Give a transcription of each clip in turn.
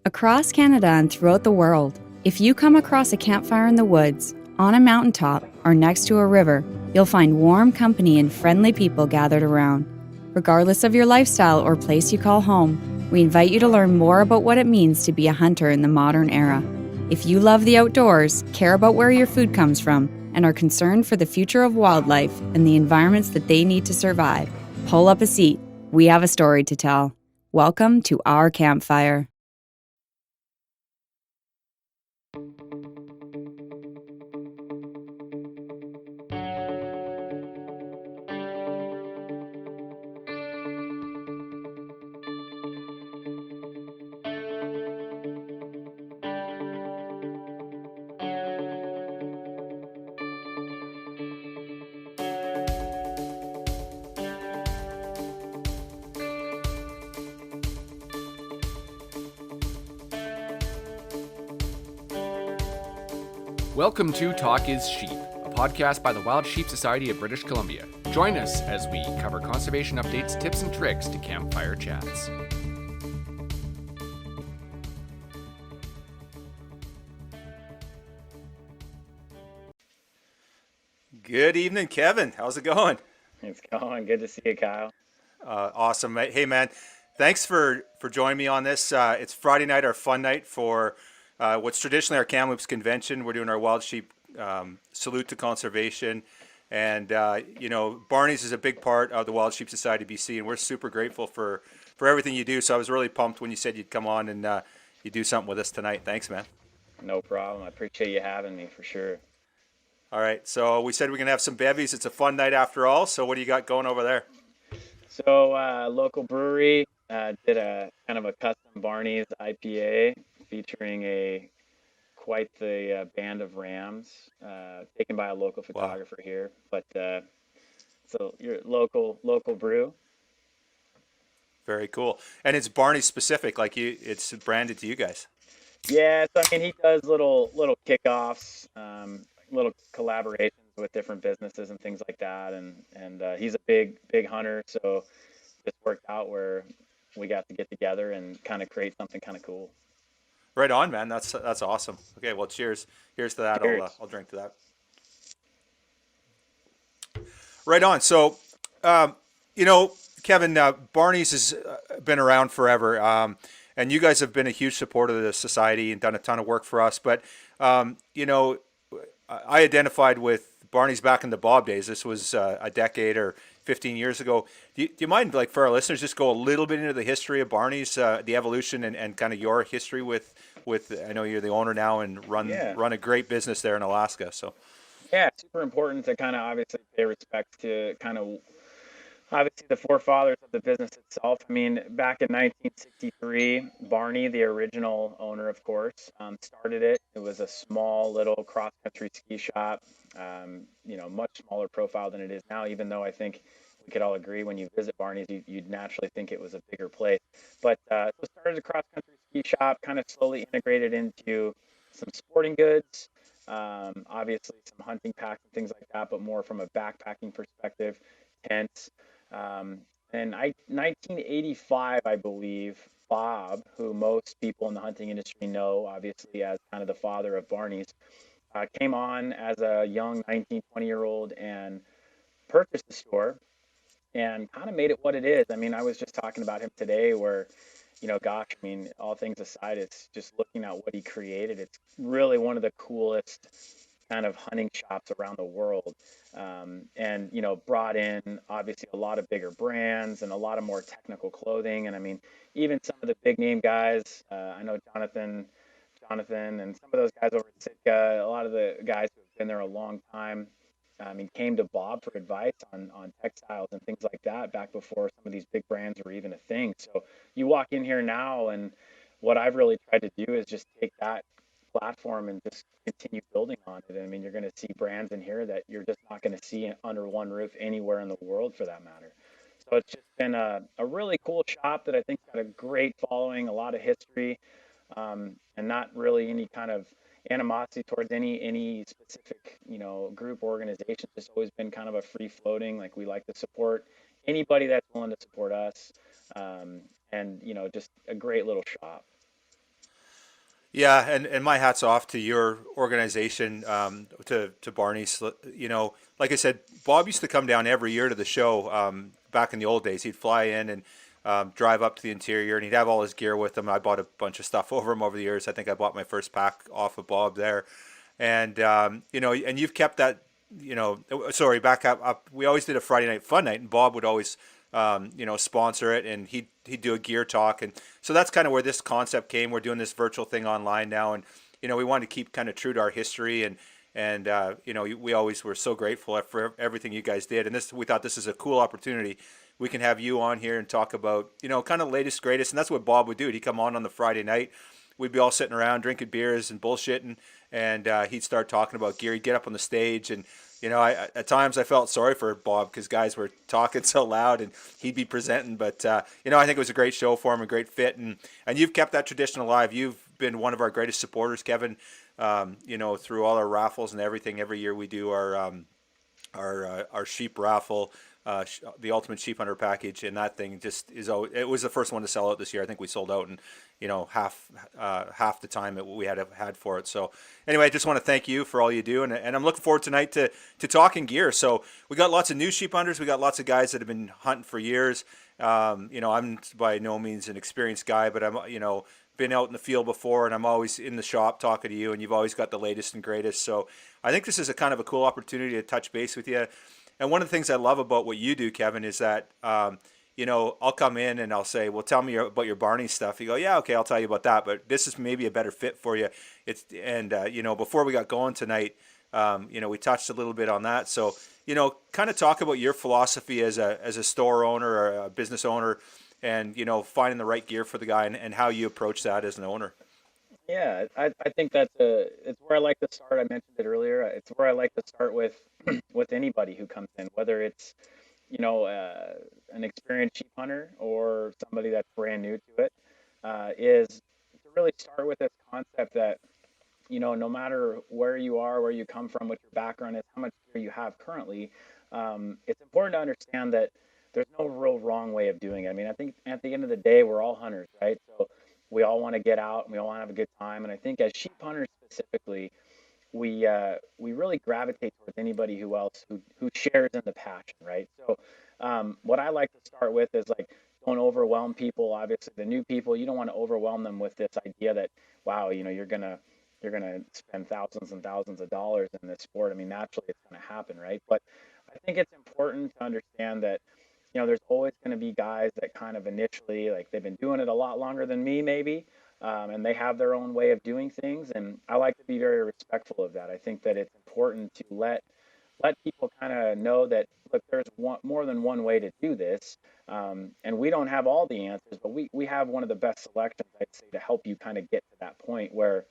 Across Canada and throughout the world, if you come across a campfire in the woods, on a mountaintop, or next to a river, you'll find warm company and friendly people gathered around. Regardless of your lifestyle or place you call home, we invite you to learn more about what it means to be a hunter in the modern era. If you love the outdoors, care about where your food comes from, and are concerned for the future of wildlife and the environments that they need to survive, pull up a seat. We have a story to tell. Welcome to our campfire. Welcome to Talk is Sheep, a podcast by the Wild Sheep Society of British Columbia. Join us as we cover conservation updates, tips, and tricks to campfire chats. Good evening, Kevin. How's it going? It's going. Good to see you, Kyle. Awesome. Hey, man. Thanks for joining me on this. It's Friday night, our fun night for what's traditionally our Kamloops convention. We're doing our Wild Sheep Salute to Conservation. And, Barney's is a big part of the Wild Sheep Society BC, and we're super grateful for everything you do. So I was really pumped when you said you'd come on and you do something with us tonight. Thanks, man. No problem. I appreciate you having me for sure. All right. So we said we're going to have some bevies. It's a fun night after all. So what do you got going over there? So, local brewery did a kind of a custom Barney's IPA featuring quite the band of rams taken by a local photographer here. But so your local brew. Very cool. And it's Barney specific, it's branded to you guys. Yeah, so I mean he does little kickoffs, little collaborations with different businesses and things like that, and he's a big hunter, so it worked out where we got to get together and kind of create something kind of cool. Right on, man. That's awesome. Okay, well, cheers. Here's to that. Cheers. I'll drink to that. Right on. So, Kevin, Barney's has been around forever, and you guys have been a huge supporter of the society and done a ton of work for us. But I identified with Barney's back in the Bob days. This was a decade or 15 years ago. Do you mind, for our listeners, just go a little bit into the history of Barney's, the evolution and kind of your history with? I know you're the owner now and run a great business there in Alaska. So yeah, it's super important to kind of obviously pay respect to kind of obviously the forefathers of the business itself. I mean, back in 1963, Barney, the original owner, of course, started it. It was a small little cross-country ski shop, much smaller profile than it is now, even though I think we could all agree when you visit Barney's, you'd naturally think it was a bigger place. But so it started as a cross-country ski shop, kind of slowly integrated into some sporting goods, obviously some hunting packs and things like that, but more from a backpacking perspective, tents. And 1985, I believe, Bob, who most people in the hunting industry know, obviously, as kind of the father of Barney's, came on as a young 19, 20-year-old and purchased the store and kind of made it what it is. I mean, I was just talking about him today where, gosh, I mean, all things aside, it's just looking at what he created. It's really one of the coolest kind of hunting shops around the world. And brought in obviously a lot of bigger brands and a lot of more technical clothing. And I mean, even some of the big name guys, I know Jonathan and some of those guys over at Sitka, a lot of the guys who have been there a long time, I mean, came to Bob for advice on textiles and things like that back before some of these big brands were even a thing. So you walk in here now, and what I've really tried to do is just take that platform and just continue building on it. I mean, you're going to see brands in here that you're just not going to see under one roof anywhere in the world for that matter. So it's just been a really cool shop that I think's got a great following, a lot of history, and not really any kind of animosity towards any specific group or organization. It's always been kind of a free floating. Like we like to support anybody that's willing to support us, and just a great little shop. Yeah, and my hat's off to your organization, to Barney's. You know, like I said, Bob used to come down every year to the show. Back in the old days, he'd fly in and drive up to the interior, and he'd have all his gear with him. I bought a bunch of stuff over him over the years. I think I bought my first pack off of Bob there, and you know, and you've kept that. You know, sorry, back up. We always did a Friday night fun night, and Bob would always you know, sponsor it, and he'd do a gear talk, and so that's kind of where this concept came. We're doing this virtual thing online now, and you know, we wanted to keep kind of true to our history, and you know, we always were so grateful for everything you guys did, and this we thought this is a cool opportunity. We can have you on here and talk about, you know, kind of latest greatest, and that's what Bob would do. He'd come on the Friday night. We'd be all sitting around drinking beers and bullshitting, and he'd start talking about gear. He'd get up on the stage, and you know, at times I felt sorry for Bob because guys were talking so loud, and he'd be presenting. But you know, I think it was a great show for him, a great fit, and you've kept that tradition alive. You've been one of our greatest supporters, Kevin. You know, through all our raffles and everything. Every year we do our sheep raffle, the ultimate sheep hunter package, and that thing just is. It was the first one to sell out this year. I think we sold out in, you know, half the time that we had for it. So anyway, I just want to thank you for all you do, and I'm looking forward tonight to talking gear. So we got lots of new sheep hunters. We got lots of guys that have been hunting for years. You know, I'm by no means an experienced guy, but I'm, you know, been out in the field before, and I'm always in the shop talking to you, and you've always got the latest and greatest. So I think this is a kind of a cool opportunity to touch base with you. And one of the things I love about what you do, Kevin, is that you know, I'll come in and I'll say, "Well, tell me about your Barney stuff." You go, "Yeah, okay, I'll tell you about that, but this is maybe a better fit for you." It's and you know, before we got going tonight, you know, we touched a little bit on that. So you know, kind of talk about your philosophy as a store owner or a business owner, and you know, finding the right gear for the guy, and how you approach that as an owner. Yeah, I think it's where I like to start. I mentioned it earlier. It's where I like to start with with anybody who comes in, whether it's, you know, an experienced sheep hunter or somebody that's brand new to it, is to really start with this concept that, you know, no matter where you are, where you come from, what your background is, how much gear you have currently, it's important to understand that there's no real wrong way of doing it. I mean, I think at the end of the day, we're all hunters, right? So we all want to get out and we all want to have a good time. And I think as sheep hunters specifically, we really gravitate towards anybody who shares in the passion, right? So what I like to start with is like, don't overwhelm people. Obviously, the new people, you don't want to overwhelm them with this idea that, wow, you know, you're gonna spend thousands and thousands of dollars in this sport. I mean, naturally, it's going to happen, right? But I think it's important to understand that, you know, there's always going to be guys that kind of initially, like, they've been doing it a lot longer than me, maybe, and they have their own way of doing things, and I like to be very respectful of that. I think that it's important to let people kind of know that, look, there's more than one way to do this, and we don't have all the answers, but we have one of the best selections, I'd say, to help you kind of get to that point where,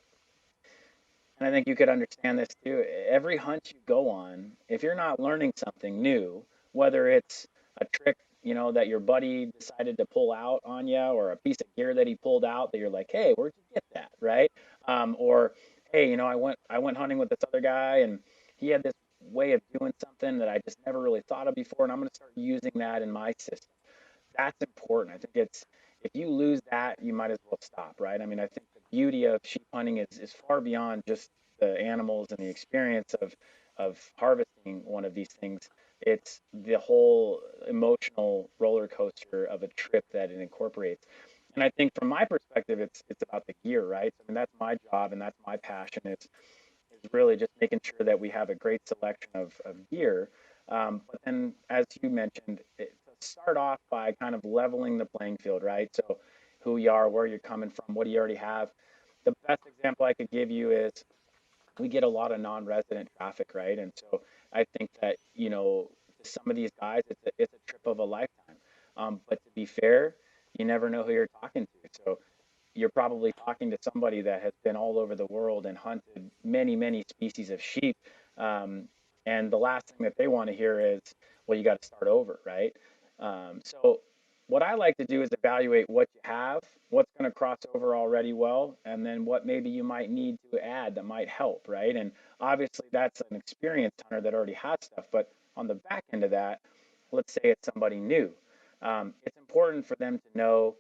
and I think you could understand this too. Every hunt you go on, if you're not learning something new, whether it's a trick, you know, that your buddy decided to pull out on you, or a piece of gear that he pulled out that you're like, hey, where'd you get that, right? Or hey, you know, I went hunting with this other guy, and he had this way of doing something that I just never really thought of before, and I'm going to start using that in my system. That's important. I think it's, if you lose that, you might as well stop, right? I mean, I think the beauty of sheep hunting is far beyond just the animals and the experience of harvesting one of these things. It's the whole emotional roller coaster of a trip that it incorporates. And I think from my perspective, it's about the gear, right? I mean, that's my job and that's my passion is really just making sure that we have a great selection of gear. But then, as you mentioned, to start off by kind of leveling the playing field, right? So, who you are, where you're coming from, what do you already have? The best example I could give you is we get a lot of non-resident traffic, right? And so I think that, you know, to some of these guys, it's a trip of a lifetime. But to be fair, you never know who you're talking to. So you're probably talking to somebody that has been all over the world and hunted many, many species of sheep. Um, and the last thing that they want to hear is, well, you got to start over, right? So what I like to do is evaluate what you have, what's going to cross over already well, and then what maybe you might need to add that might help, right? And obviously that's an experienced hunter that already has stuff, but on the back end of that, let's say it's somebody new. It's important for them to know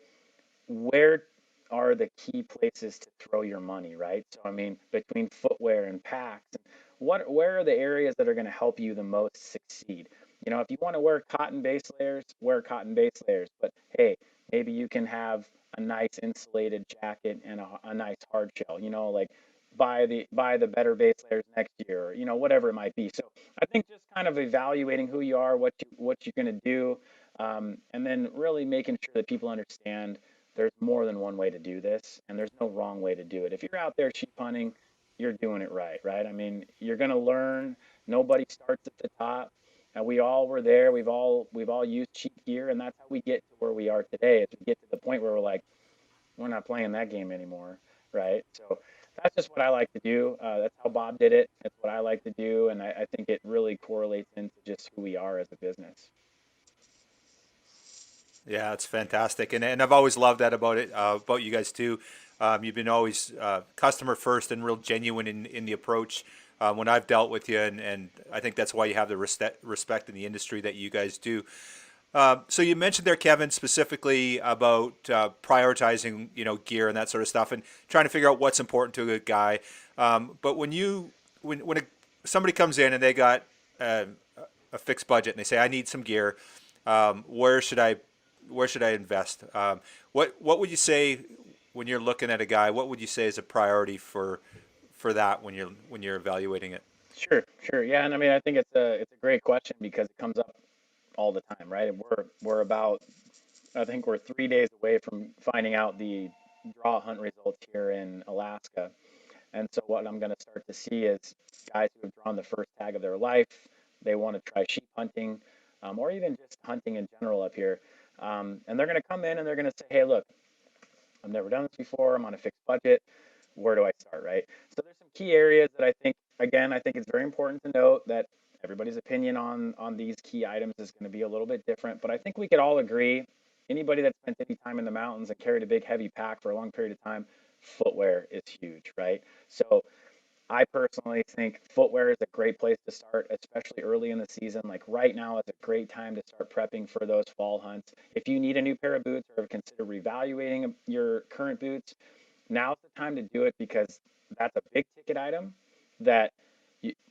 where are the key places to throw your money, right? So I mean, between footwear and packs, where are the areas that are going to help you the most succeed? If you want to wear cotton base layers, wear cotton base layers. But hey, maybe you can have a nice insulated jacket and a nice hard shell. Like buy the better base layers next year, or, whatever it might be. So I think just kind of evaluating who you are, what you're going to do, and then really making sure that people understand there's more than one way to do this, and there's no wrong way to do it. If you're out there sheep hunting, you're doing it right, right? I mean, you're going to learn. Nobody starts at the top. And we all were there. We've all used cheap gear, and that's how we get to where we are today. Is we get to the point where we're like, we're not playing that game anymore, right? So that's just what I like to do. That's how Bob did it. That's what I like to do, and I think it really correlates into just who we are as a business. Yeah, it's fantastic, and I've always loved that about it, about you guys too. You've been always customer first and real genuine in the approach when I've dealt with you, and I think that's why you have the respect in the industry that you guys do. So you mentioned there, Kevin, specifically about prioritizing, gear and that sort of stuff, and trying to figure out what's important to a guy. But when somebody comes in and they got a fixed budget and they say, I need some gear, where should I invest? What would you say when you're looking at a guy? What would you say is a priority for that when you're evaluating it? Sure, yeah, and I mean, I think it's a great question because it comes up all the time, right? And we're about, I think we're 3 days away from finding out the draw hunt results here in Alaska. And so what I'm going to start to see is guys who have drawn the first tag of their life. They want to try sheep hunting, or even just hunting in general up here. And they're going to come in and they're going to say, hey, look, I've never done this before. I'm on a fixed budget. Where do I start, right? So there's some key areas that I think it's very important to note that everybody's opinion on these key items is going to be a little bit different. But I think we could all agree, anybody that spent any time in the mountains and carried a big heavy pack for a long period of time, footwear is huge, right? So I personally think footwear is a great place to start, especially early in the season. Like right now is a great time to start prepping for those fall hunts. If you need a new pair of boots or consider reevaluating your current boots, now's the time to do it because that's a big ticket item that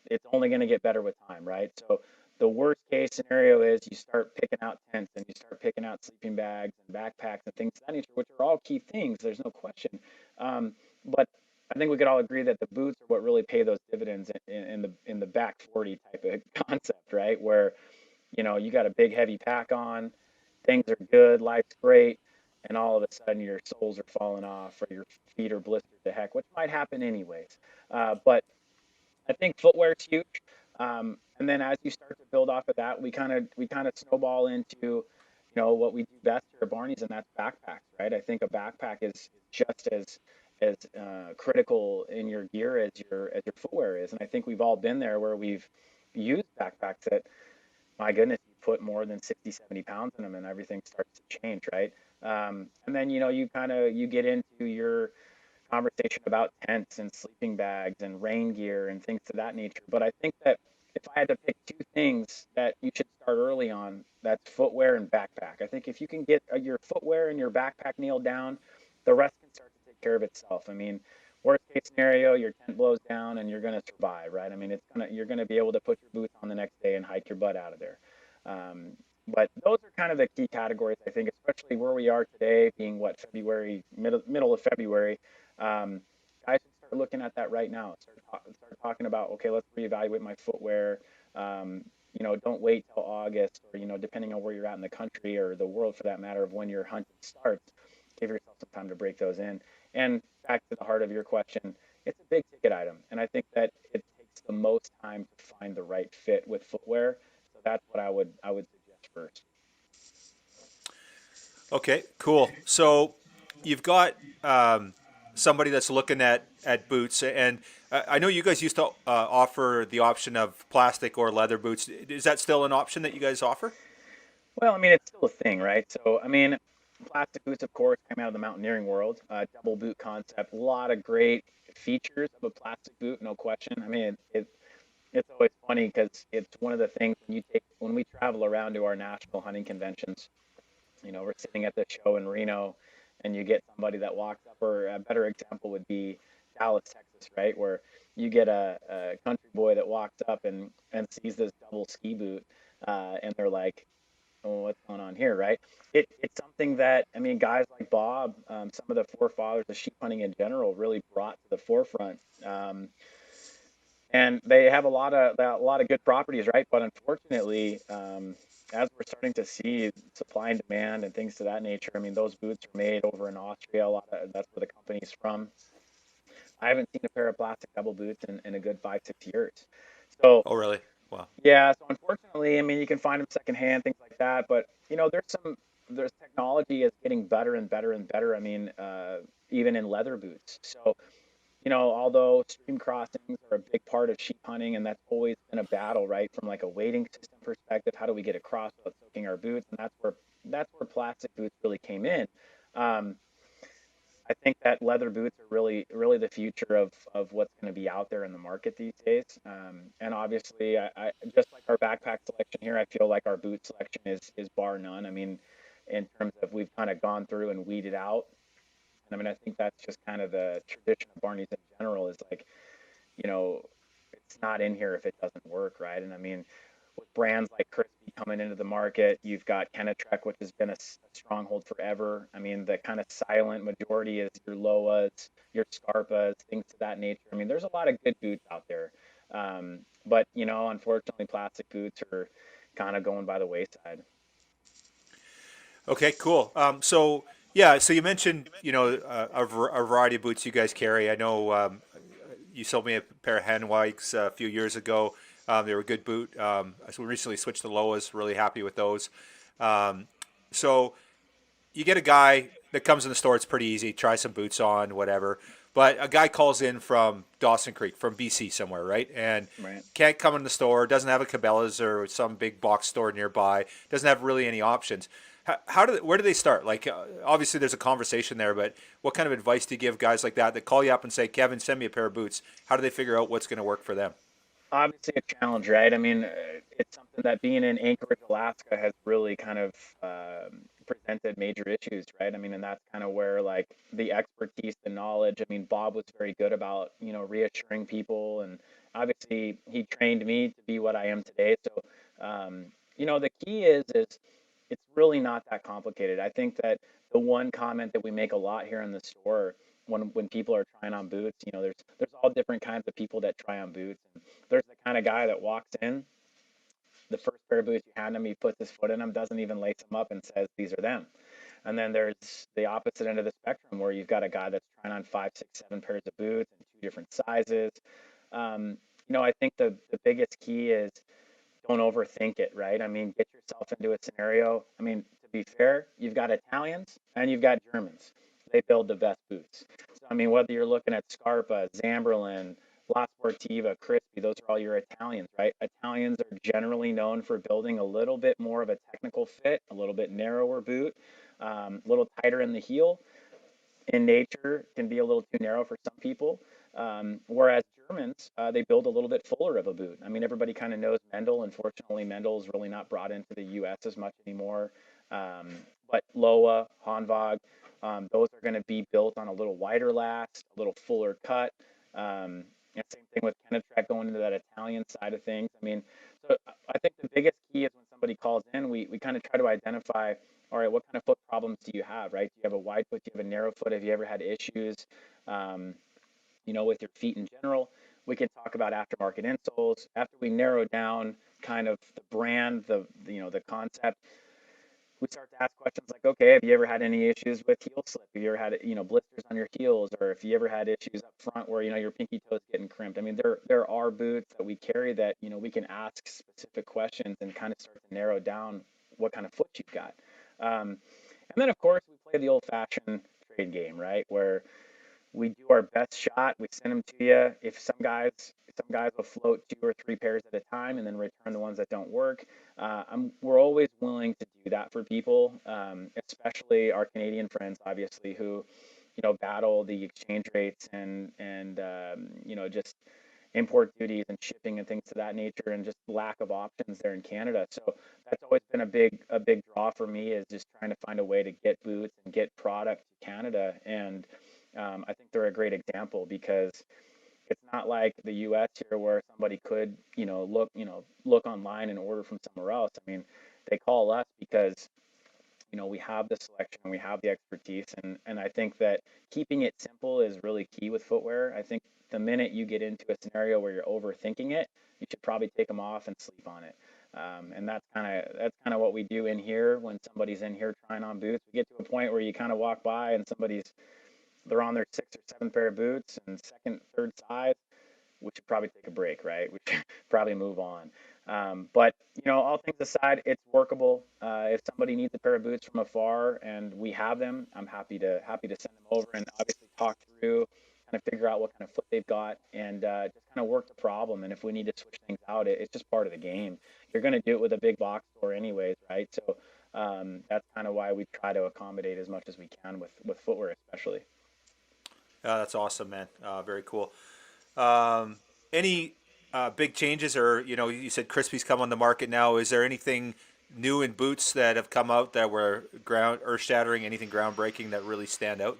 it's only going to get better with time, right? So the worst case scenario is you start picking out tents and you start picking out sleeping bags and backpacks and things of that nature, which are all key things. There's no question. But I think we could all agree that the boots are what really pay those dividends in the back 40 type of concept, right? Where you got a big heavy pack on, things are good, life's great, and all of a sudden your soles are falling off or your feet are blistered to heck, which might happen anyways. But I think footwear is huge. And then as you start to build off of that, we kind of snowball into, what we do best here at Barney's, and that's backpacks, right? I think a backpack is just as critical in your gear as your footwear is, and I think we've all been there where we've used backpacks that, my goodness, you put more than 60, 70 pounds in them and everything starts to change, right? And then, you get into your conversation about tents and sleeping bags and rain gear and things of that nature. But I think that if I had to pick two things that you should start early on, that's footwear and backpack. I think if you can get your footwear and your backpack nailed down, the rest can start to take care of itself. I mean, worst case scenario, your tent blows down and you're going to survive, right? I mean, you're going to be able to put your boots on the next day and hike your butt out of there. Um, but those are kind of the key categories, I think, especially where we are today, being what, February, middle of February. Um, guys should start looking at that right now. Start talking about, okay, let's reevaluate my footwear. Don't wait till August or, depending on where you're at in the country or the world for that matter of when your hunting starts, give yourself some time to break those in. And back to the heart of your question, it's a big ticket item. And I think that it takes the most time to find the right fit with footwear. So that's what I would suggest first. Okay, cool. So you've got somebody that's looking at boots, and I know you guys used to offer the option of plastic or leather boots. Is that still an option that you guys offer? Well, I mean, it's still a thing, right? So, I mean, plastic boots, of course, came out of the mountaineering world. Double boot concept, a lot of great features of a plastic boot, no question. I mean, it's always funny because it's one of the things when we travel around to our national hunting conventions. We're sitting at the show in Reno, and you get somebody that walks up, or a better example would be Dallas, Texas, right? Where you get a country boy that walks up and sees this double ski boot, and they're like, oh, what's going on here, right? It's something that, I mean, guys like Bob, some of the forefathers of sheep hunting in general really brought to the forefront. And they have a lot of good properties, right? But unfortunately, as we're starting to see supply and demand and things to that nature, I mean, those boots are made over in Austria. That's where the company's from. I haven't seen a pair of plastic double boots in a good 5, 6 years. So Oh, really? Wow. yeah, so unfortunately, I mean, you can find them secondhand, things like that. But there's technology is getting better and better and better. I mean, even in leather boots. So although stream crossings are a big part of sheep hunting, and that's always been a battle, right? From like a weighting system perspective, how do we get across without soaking our boots? And that's where plastic boots really came in. Um, I think that leather boots are really, really the future of what's going to be out there in the market these days. And obviously, I just like our backpack selection here, I feel like our boot selection is bar none. I mean, in terms of we've kind of gone through and weeded out. And I mean, I think that's just kind of the tradition of Barney's in general is like, you know, it's not in here if it doesn't work, right? And I mean, with brands like Crispy coming into the market, you've got Kenetrek, which has been a stronghold forever. I mean, the kind of silent majority is your Loas, your Scarpas, things to that nature. I mean, there's a lot of good boots out there. But, unfortunately, plastic boots are kind of going by the wayside. Okay, cool. So yeah, so you mentioned a variety of boots you guys carry. I know you sold me a pair of Hanwikes a few years ago. They were a good boot. I recently switched to Loas. Really happy with those. Um, so you get a guy that comes in the store. It's pretty easy. Try some boots on, whatever. But a guy calls in from Dawson Creek, from BC somewhere, right? And Right. can't come in the store. Doesn't have a Cabela's or some big box store nearby. Doesn't have really any options. Where do they start? Like, obviously there's a conversation there, but what kind of advice do you give guys like that call you up and say, Kevin, send me a pair of boots? How do they figure out what's going to work for them? Obviously a challenge, right? I mean, it's something that being in Anchorage, Alaska has really kind of presented major issues, right? I mean, and that's kind of where like the expertise, the knowledge. I mean, Bob was very good about, reassuring people, and obviously he trained me to be what I am today. So, the key is it's really not that complicated. I think that the one comment that we make a lot here in the store when people are trying on boots, there's all different kinds of people that try on boots. And there's the kind of guy that walks in, the first pair of boots you hand him, he puts his foot in them, doesn't even lace them up, and says these are them. And then there's the opposite end of the spectrum where you've got a guy that's trying on 5, 6, 7 pairs of boots in two different sizes. I think the biggest key is don't overthink it, right? I mean, get yourself into a scenario. I mean, to be fair, you've got Italians and you've got Germans. They build the best boots. So, I mean, whether you're looking at Scarpa, Zamberlan, La Sportiva, Crispy, those are all your Italians, right? Italians are generally known for building a little bit more of a technical fit, a little bit narrower boot, a little tighter in the heel. In nature, can be a little too narrow for some people. Whereas Germans, they build a little bit fuller of a boot. I mean, everybody kind of knows Mendel. Unfortunately, Mendel is really not brought into the U.S. as much anymore. But Loa, Hanwag, those are going to be built on a little wider last, a little fuller cut. And same thing with Kenetrek going into that Italian side of things. I mean, so I think the biggest key is when somebody calls in, we kind of try to identify, all right, what kind of foot problems do you have, right? Do you have a wide foot? Do you have a narrow foot? Have you ever had issues, um, with your feet in general? We can talk about aftermarket insoles. After we narrow down kind of the brand, the concept, we start to ask questions like, okay, have you ever had any issues with heel slip? Have you ever had, blisters on your heels, or if you ever had issues up front where, your pinky toes getting crimped? I mean, there are boots that we carry that, we can ask specific questions and kind of start to narrow down what kind of foot you've got. And then, of course, we play the old-fashioned trade game, right, where we do our best shot. We send them to you. If some guys will float 2 or 3 pairs at a time and then return the ones that don't work. We're always willing to do that for people, especially our Canadian friends, obviously, who battle the exchange rates and just import duties and shipping and things to that nature, and just lack of options there in Canada. So that's always been a big draw for me, is just trying to find a way to get boots and get product to Canada. And I think they're a great example, because it's not like the U.S. here, where somebody could, look online and order from somewhere else. I mean, they call us because, we have the selection and we have the expertise. And I think that keeping it simple is really key with footwear. I think the minute you get into a scenario where you're overthinking it, you should probably take them off and sleep on it. And that's kind of what we do in here when somebody's in here trying on boots. We get to a point where you kind of walk by and they're on their sixth or seventh pair of boots and second, third size. We should probably take a break, right? We should probably move on. But all things aside, it's workable. If somebody needs a pair of boots from afar and we have them, I'm happy to send them over, and obviously talk through, kind of figure out what kind of foot they've got, and just kind of work the problem. And if we need to switch things out, it's just part of the game. You're going to do it with a big box store anyways, right? So that's kind of why we try to accommodate as much as we can with footwear, especially. That's awesome, man. Very cool. Any big changes, or you said Crispy's come on the market now. Is there anything new in boots that have come out that were earth shattering? Anything groundbreaking that really stand out?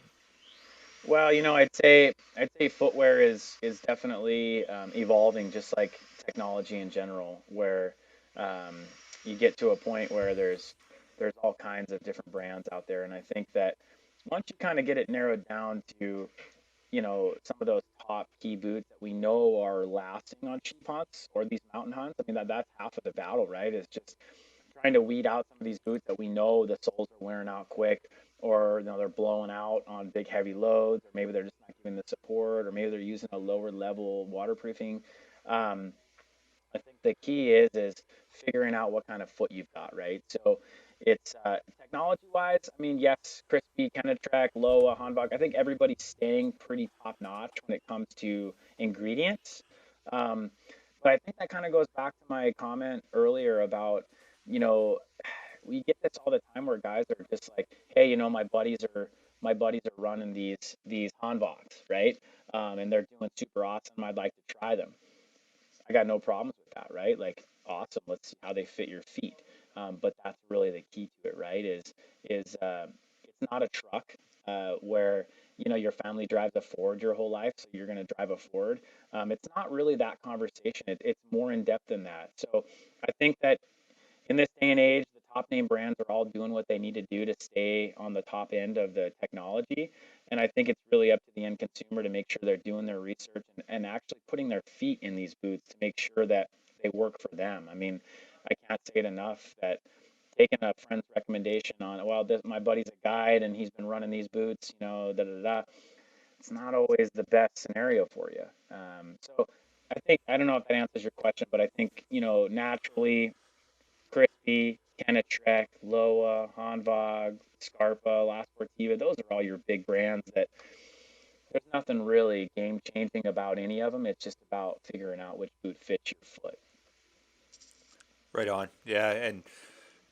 Well, I'd say footwear is definitely evolving, just like technology in general, where um, you get to a point where there's all kinds of different brands out there. And I think that once you kind of get it narrowed down to, some of those top key boots that we know are lasting on sheep hunts or these mountain hunts, I mean, that's half of the battle, right? Is just trying to weed out some of these boots that we know the soles are wearing out quick, or they're blowing out on big heavy loads, or maybe they're just not giving the support, or maybe they're using a lower level waterproofing. Um, I think the key is figuring out what kind of foot you've got, right? So it's technology wise. I mean, yes, Crispy, Kenetrek, Loa, Hanbok. I think everybody's staying pretty top notch when it comes to ingredients. Um, but I think that kind of goes back to my comment earlier about, you know, we get this all the time where guys are just like, hey, my buddies are running these Hanboks, right? And they're doing super awesome. I'd like to try them. I got no problems with that, right? Like, awesome. Let's see how they fit your feet. But that's really the key to it, right? Is it's not a truck where your family drives a Ford your whole life, so you're going to drive a Ford. It's not really that conversation. It's more in depth than that. So I think that in this day and age, the top name brands are all doing what they need to do to stay on the top end of the technology. And I think it's really up to the end consumer to make sure they're doing their research and actually putting their feet in these boots to make sure that they work for them. I mean, I can't say it enough that taking a friend's recommendation on, well, my buddy's a guide and he's been running these boots, da da da. It's not always the best scenario for you. So I don't know if that answers your question, but I think, naturally, Crispy, Kenetrek, Loa, Hanvog, Scarpa, La Sportiva, those are all your big brands that there's nothing really game changing about any of them. It's just about figuring out which boot fits your foot. Right on. Yeah, and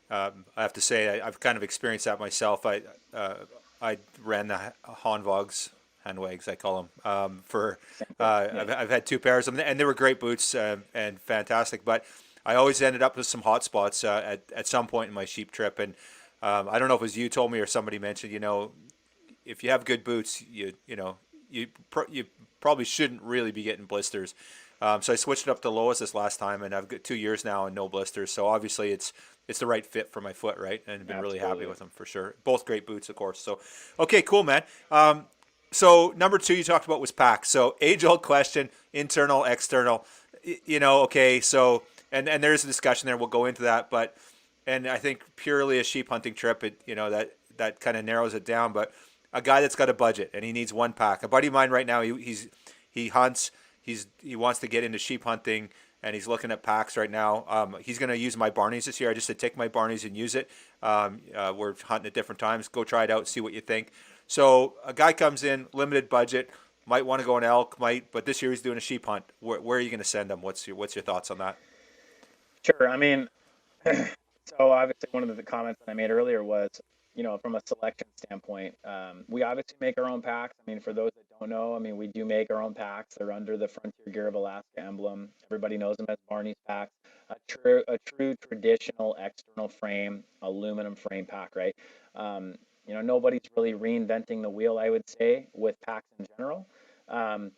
I have to say I've kind of experienced that myself. I ran the Handwags, I call them, for Yeah. I've had two pairs of them, and they were great boots and fantastic. But I always ended up with some hot spots at some point in my sheep trip, and I don't know if it was you told me or somebody mentioned, if you have good boots, you probably shouldn't really be getting blisters. So I switched it up to Lois this last time, and I've got 2 years now and no blisters. So obviously it's the right fit for my foot, right? And I've been really happy Absolutely. with them for sure. Both great boots, of course. So okay, cool, man. So number two you talked about was packs. So age old question, internal, external. Okay. So and there's a discussion there. We'll go into that, but and I think purely a sheep hunting trip, that kind of narrows it down. But a guy that's got a budget and he needs one pack. A buddy of mine right now, he hunts. He wants to get into sheep hunting, and he's looking at packs right now. He's going to use my Barneys this year. I just said take my Barneys and use it. We're hunting at different times. Go try it out, see what you think. So a guy comes in, limited budget, might want to go on elk, but this year he's doing a sheep hunt. Where are you going to send him? What's your thoughts on that? Sure. I mean, so obviously one of the comments that I made earlier was from a selection standpoint, we obviously make our own packs. I mean, for those that don't know, I mean, we do make our own packs. They're under the Frontier Gear of Alaska emblem. Everybody knows them as Barney's packs. A true traditional external frame, aluminum frame pack, right? Um, Nobody's really reinventing the wheel, I would say, with packs in general. Um,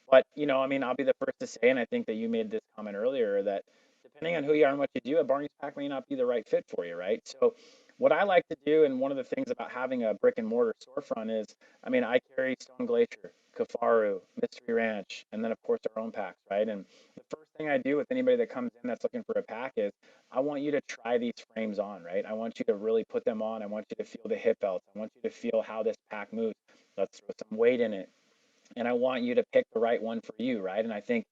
but, I mean, I'll be the first to say, and I think that you made this comment earlier, that depending on who you are and what you do, a Barney's pack may not be the right fit for you, right? So, what I like to do, and one of the things about having a brick and mortar storefront is, I mean, I carry Stone Glacier, Kafaru, Mystery Ranch, and then of course our own packs, right? And the first thing I do with anybody that comes in that's looking for a pack is I want you to try these frames on, right? I want you to really put them on. I want you to feel the hip belts. I want you to feel how this pack moves. Let's throw some weight in it, and I want you to pick the right one for you, right? And I think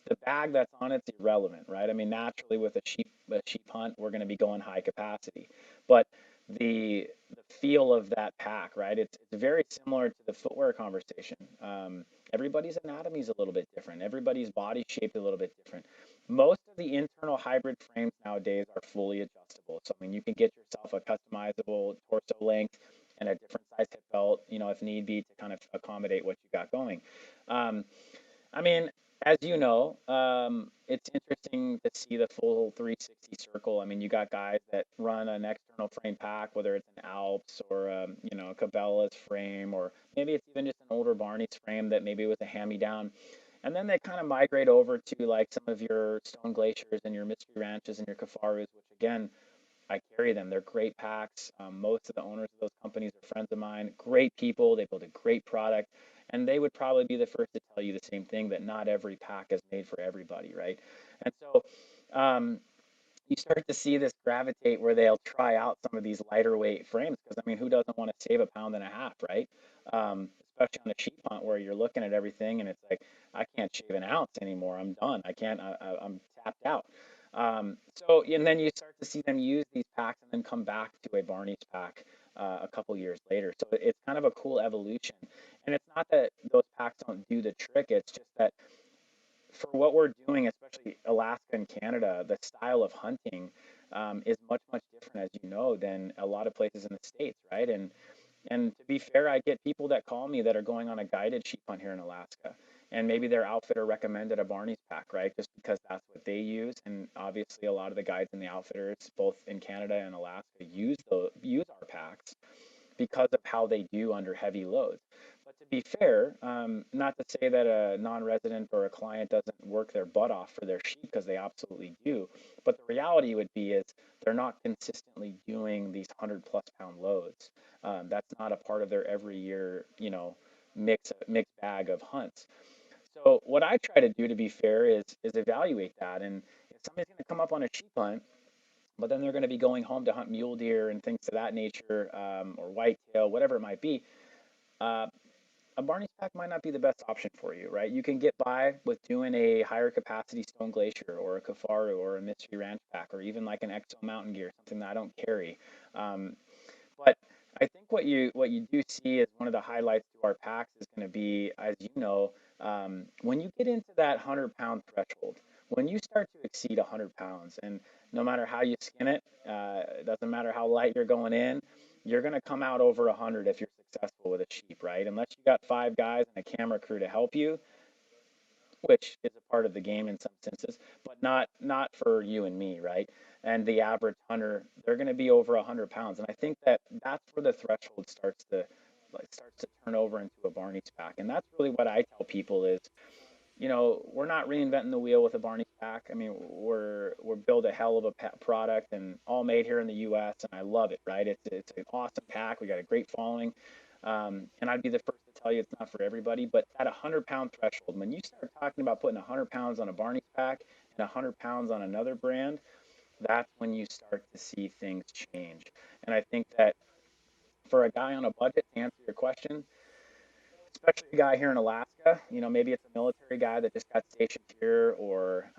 the bag that's on it's irrelevant, right? I mean, naturally with a sheep hunt, we're going to be going high capacity, but the feel of that pack, right? It's very similar to the footwear conversation. Everybody's anatomy is a little bit different. Everybody's body shaped a little bit different. Most of the internal hybrid frames nowadays are fully adjustable. So I mean, you can get yourself a customizable torso length and a different size hip belt, if need be, to kind of accommodate what you got going. Um, I mean, as you know, it's interesting to see the full 360 circle. I mean, you got guys that run an external frame pack, whether it's an Alps or a Cabela's frame, or maybe it's even just an older Barney's frame that maybe was a hand-me-down. And then they kind of migrate over to like some of your Stone Glaciers and your Mystery Ranches and your Kafarus, which again, I carry them. They're great packs. Most of the owners of those companies are friends of mine. Great people. They build a great product. And they would probably be the first to tell you the same thing, that not every pack is made for everybody, right? And so um, you start to see this gravitate where they'll try out some of these lighter weight frames because, I mean, who doesn't want to save a pound and a half, right? Especially on a sheep hunt where you're looking at everything and it's like, I can't shave an ounce anymore. I'm done. I can't, I'm tapped out. And then you start to see them use these packs and then come back to a Barney's pack a couple years later. So it's kind of a cool evolution. And it's not that those packs don't do the trick. It's just that for what we're doing, especially Alaska and Canada, the style of hunting is much, much different, as you know, than a lot of places in the States, right? And to be fair, I get people that call me that are going on a guided sheep hunt here in Alaska, and maybe their outfitter recommended a Barney's pack, right? Just because that's what they use, and obviously a lot of the guides and the outfitters, both in Canada and Alaska, use our packs because of how they do under heavy loads. But to be fair, not to say that a non-resident or a client doesn't work their butt off for their sheep, because they absolutely do. But the reality would be is they're not consistently doing these 100+ pound loads. That's not a part of their every year, mixed bag of hunts. So what I try to do, to be fair, is evaluate that. And if somebody's going to come up on a sheep hunt, but then they're going to be going home to hunt mule deer and things of that nature, or whitetail, whatever it might be, uh, a Barney's pack might not be the best option for you, right? You can get by with doing a higher capacity Stone Glacier or a Kafaru or a Mystery Ranch pack, or even like an Exo Mountain Gear, something that I don't carry. Um, but I think what you do see is one of the highlights to our packs is going to be, as you know, when you get into that 100-pound threshold, when you start to exceed 100 pounds, and no matter how you skin it, it doesn't matter how light you're going in, you're going to come out over 100 if you're successful with a sheep, right? Unless you got 5 guys and a camera crew to help you, which is a part of the game in some senses, but not for you and me, right? And the average hunter, they're going to be over 100 pounds, and I think that that's where the threshold starts to turn over into a Barney's pack, and that's really what I tell people is, we're not reinventing the wheel with a Barney's pack. I mean, we're build a hell of a product, and all made here in the U.S., and I love it, right? It's an awesome pack. We got a great following. And I'd be the first to tell you it's not for everybody, but at a 100-pound threshold, when you start talking about putting 100 pounds on a Barney's pack and 100 pounds on another brand, that's when you start to see things change. And I think that for a guy on a budget, to answer your question, especially a guy here in Alaska, maybe it's a military guy that just got stationed here, or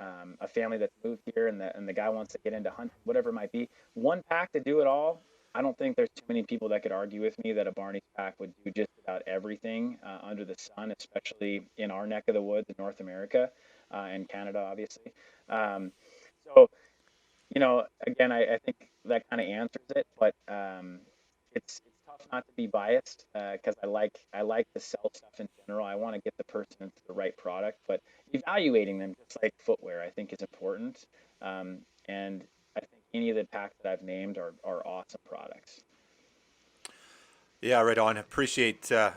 a family that's moved here, and the guy wants to get into hunting, whatever it might be. One pack to do it all. I don't think there's too many people that could argue with me that a Barney's pack would do just about everything under the sun, especially in our neck of the woods in North America, and Canada, obviously. Um, so again, I think that kind of answers it, but it's tough not to be biased because I like to sell stuff in general. I want to get the person into the right product, but evaluating them just like footwear, I think is important. And I think any of the packs that I've named are awesome products. Yeah, right on. Appreciate that,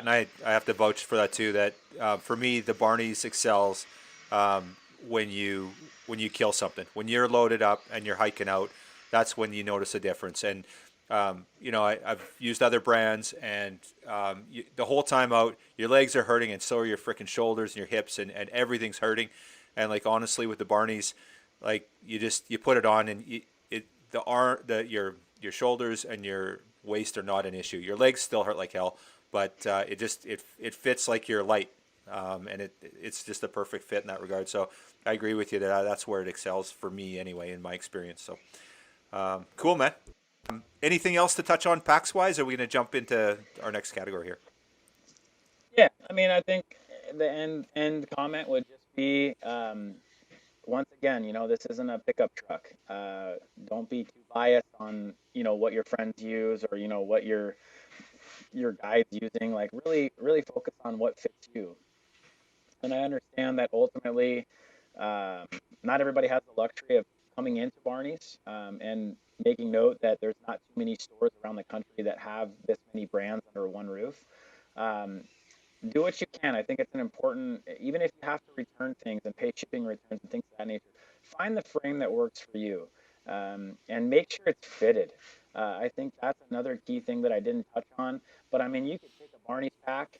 and I have to vouch for that too. That for me, the Barney's excels um, when you kill something. When you're loaded up and you're hiking out, that's when you notice a difference. And I've used other brands, and the whole time out, your legs are hurting, and so are your freaking shoulders and your hips, and everything's hurting. And like honestly, with the Barney's, like you put it on, and the arm the your shoulders and your waist are not an issue. Your legs still hurt like hell, but it fits like you're light, and it's just a perfect fit in that regard. So I agree with you that that's where it excels for me anyway, in my experience. So cool, man. Anything else to touch on packs wise? Or are we going to jump into our next category here? Yeah, I mean, I think the end comment would just be once again, this isn't a pickup truck. Don't be too biased on what your friends use or what your guide's using. Like really focus on what fits you. And I understand that ultimately, um, not everybody has the luxury of coming into Barney's and making note that there's not too many stores around the country that have this many brands under one roof. Um, do what you can. I think it's an important, even if you have to return things and pay shipping returns and things of that nature, find the frame that works for you and make sure it's fitted. I think that's another key thing that I didn't touch on. But I mean, you could take a Barney's pack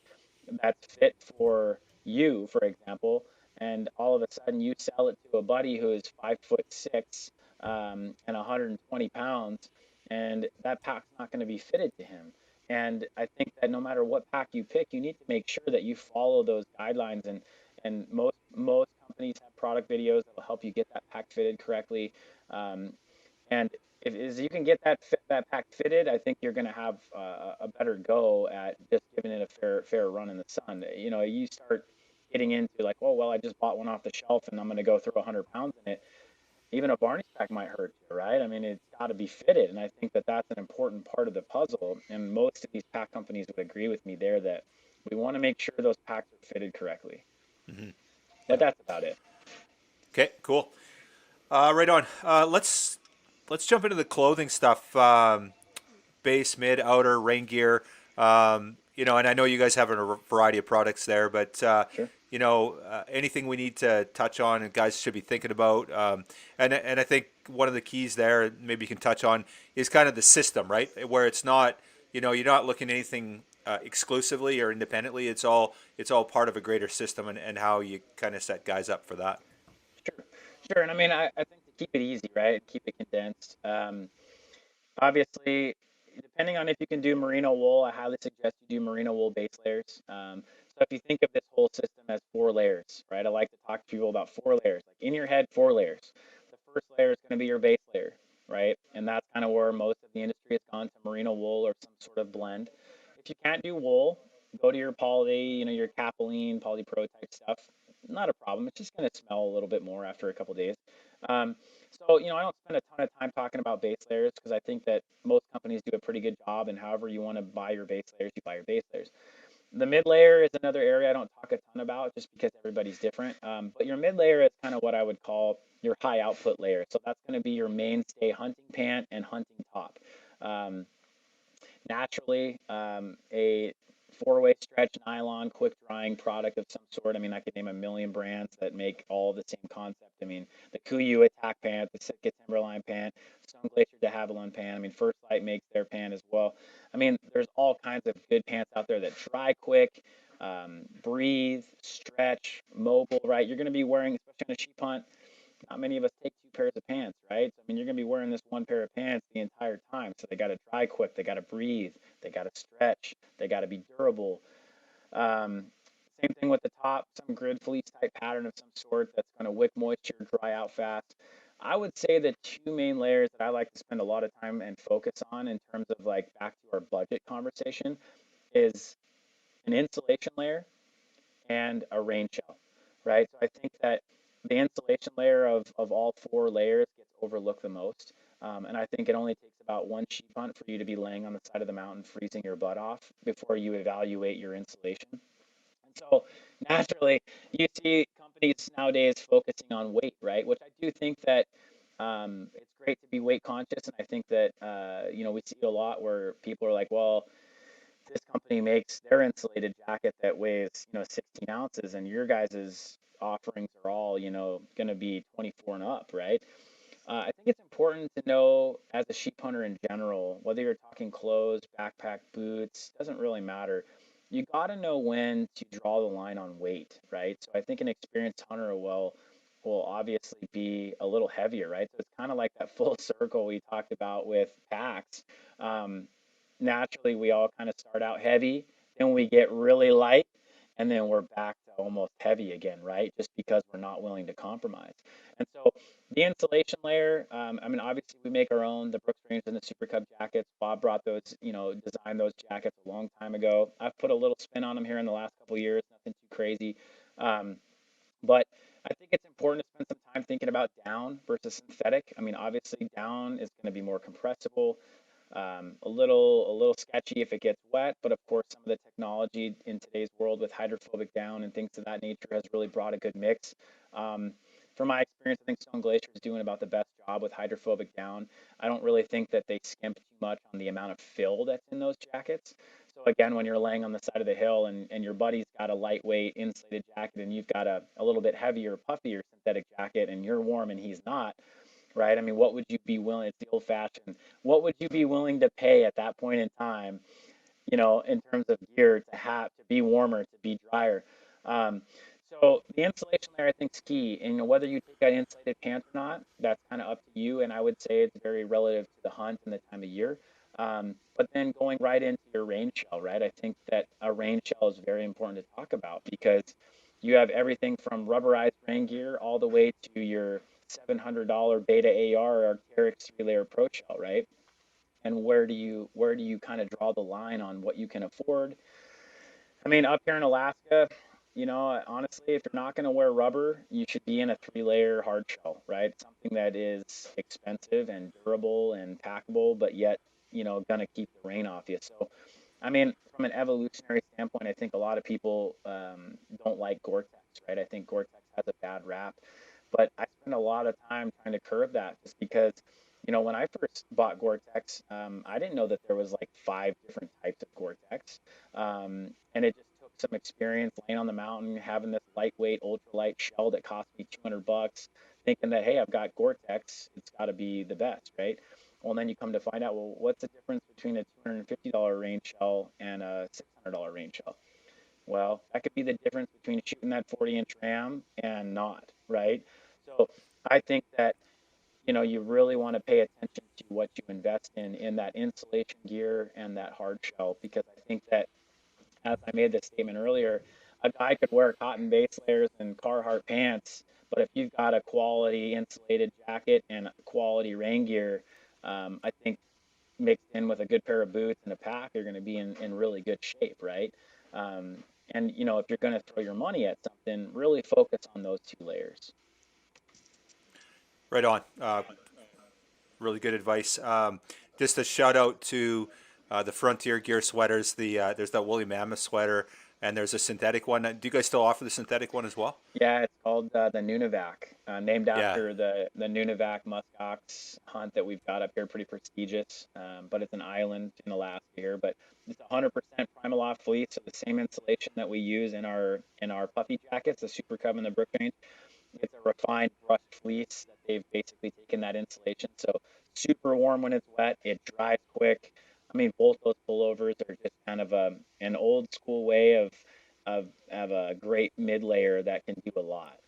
that's fit for you, for example, and all of a sudden you sell it to a buddy who is 5'6" and 120 pounds, and that pack's not going to be fitted to him. And I think that no matter what pack you pick, you need to make sure that you follow those guidelines. And most companies have product videos that will help you get that pack fitted correctly. Um, and if as you can get that pack fitted, I think you're going to have a better go at just giving it a fair run in the sun. You start getting into like, oh well, I just bought one off the shelf and I'm going to go throw 100 pounds in it. Even a Barney's pack might hurt you, right? I mean, it's got to be fitted, and I think that that's an important part of the puzzle. And most of these pack companies would agree with me there that we want to make sure those packs are fitted correctly. Mm-hmm. But that's about it. Okay, cool. Right on. Let's jump into the clothing stuff. Base, mid, outer, rain gear. And I know you guys have a variety of products there, but Sure. anything we need to touch on and guys should be thinking about. And I think one of the keys there, maybe you can touch on, is kind of the system, right? Where it's not, you're not looking at anything exclusively or independently. It's all part of a greater system, and how you kind of set guys up for that. Sure. Sure. And I mean, I think to keep it easy, right? Keep it condensed. Obviously, depending on if you can do merino wool, I highly suggest you do merino wool base layers. So if you think of this whole system as 4 layers, right? I like to talk to people about 4 layers. Like in your head, 4 layers. The first layer is going to be your base layer, right? And that's kind of where most of the industry has gone to merino wool or some sort of blend. If you can't do wool, go to your poly, your Capoline, Polypro type stuff. Not a problem. It's just going to smell a little bit more after a couple days. Um, so, I don't spend a ton of time talking about base layers because I think that most companies do a pretty good job. And however you want to buy your base layers, you buy your base layers. The mid layer is another area I don't talk a ton about just because everybody's different. But your mid layer is kind of what I would call your high output layer. So that's going to be your mainstay hunting pant and hunting top. Um, Naturally, a 4-way stretch nylon quick drying product of some sort. I mean, I could name a million brands that make all the same concept. I mean, the Kuiu attack pant, the Sitka Timberline pant, Stone Glacier de Havilland pant. I mean, First Light makes their pant as well. I mean, there's all kinds of good pants out there that dry quick, breathe, stretch, mobile, right? You're going to be wearing, especially on a sheep hunt, not many of us take 2 pairs of pants, right? So, I mean, you're going to be wearing this 1 pair of pants the entire time. So they got to dry quick, they got to breathe, they got to stretch, they got to be durable. Um, Same thing with the top, some grid fleece type pattern of some sort that's going to wick moisture, dry out fast. I would say the 2 main layers that I like to spend a lot of time and focus on in terms of like back to our budget conversation is an insulation layer and a rain shell, right? So I think that the insulation layer of all 4 layers gets overlooked the most. And I think it only takes about one sheep hunt for you to be laying on the side of the mountain, freezing your butt off before you evaluate your insulation. And so naturally, you see companies nowadays focusing on weight, right? Which I do think that it's great to be weight conscious, and I think that we see it a lot where people are like, well, this company makes their insulated jacket that weighs 16 ounces, and your guys' offerings are all going to be 24 and up, right? I think it's important to know as a sheep hunter in general, whether you're talking clothes, backpack, boots, doesn't really matter. You got to know when to draw the line on weight, right? So I think an experienced hunter will obviously be a little heavier, right? So it's kind of like that full circle we talked about with packs. Um, Naturally, we all kind of start out heavy, then we get really light, and then we're back to almost heavy again, right? Just because we're not willing to compromise. And so the insulation layer, I mean, obviously we make our own, the Brooks Range and the Super Cub jackets. Bob brought those, designed those jackets a long time ago. I've put a little spin on them here in the last couple of years, nothing too crazy. Um, but I think it's important to spend some time thinking about down versus synthetic. I mean, obviously down is going to be more compressible, a little sketchy if it gets wet, but of course some of the technology in today's world with hydrophobic down and things of that nature has really brought a good mix. Um, from my experience, I think Stone Glacier is doing about the best job with hydrophobic down. I don't really think that they skimp too much on the amount of fill that's in those jackets. So again, when you're laying on the side of the hill and your buddy's got a lightweight insulated jacket and you've got a little bit heavier, puffier synthetic jacket and you're warm and he's not, right? I mean, what would you be willing? It's the old fashioned. What would you be willing to pay at that point in time? In terms of gear to be warmer, to be drier. Um, so the insulation layer, I think, is key. And whether you take out insulated pants or not, that's kind of up to you. And I would say it's very relative to the hunt and the time of year. But then going right into your rain shell, right? I think that a rain shell is very important to talk about because you have everything from rubberized rain gear all the way to your $700 Beta AR or Terex 3-layer Pro shell, right? And where do you kind of draw the line on what you can afford? I mean, up here in Alaska, honestly, if you're not going to wear rubber, you should be in a 3-layer hard shell, right? Something that is expensive and durable and packable, but yet, going to keep the rain off you. So, I mean, from an evolutionary standpoint, I think a lot of people don't like Gore-Tex, right? I think Gore-Tex has a bad rap, but I spend a lot of time trying to curb that just because, when I first bought Gore-Tex, I didn't know that there was like 5 different types of Gore-Tex. And it just took some experience laying on the mountain, having this lightweight, ultralight shell that cost me $200, thinking that, hey, I've got Gore-Tex, it's got to be the best, right? Well, then you come to find out, well, what's the difference between a $250 rain shell and a $600 rain shell? Well, that could be the difference between shooting that 40-inch ram and not, right? So I think that you really want to pay attention to what you invest in that insulation gear and that hard shell, because I think that, as I made this statement earlier, a guy could wear cotton base layers and Carhartt pants, but if you've got a quality insulated jacket and quality rain gear, I think mixed in with a good pair of boots and a pack, you're going to be in really good shape, right? And if you're going to throw your money at something, really focus on those 2 layers. Right on. Really good advice. Just a shout out to the Frontier Gear sweaters. There's that woolly mammoth sweater, and there's a synthetic one. Do you guys still offer the synthetic one as well? Yeah, it's called the Nunavak, named Yeah. after the Nunavak muskox hunt that we've got up here, pretty prestigious. But it's an island in Alaska here. But it's 100% Primaloft fleece, so the same insulation that we use in our puffy jackets, the Super Cub and the Brook Range. It's a refined brushed fleece that they've basically taken that insulation. So super warm when it's wet. It dries quick. I mean, both those pullovers are just kind of an old school way of a great mid layer that can do a lot.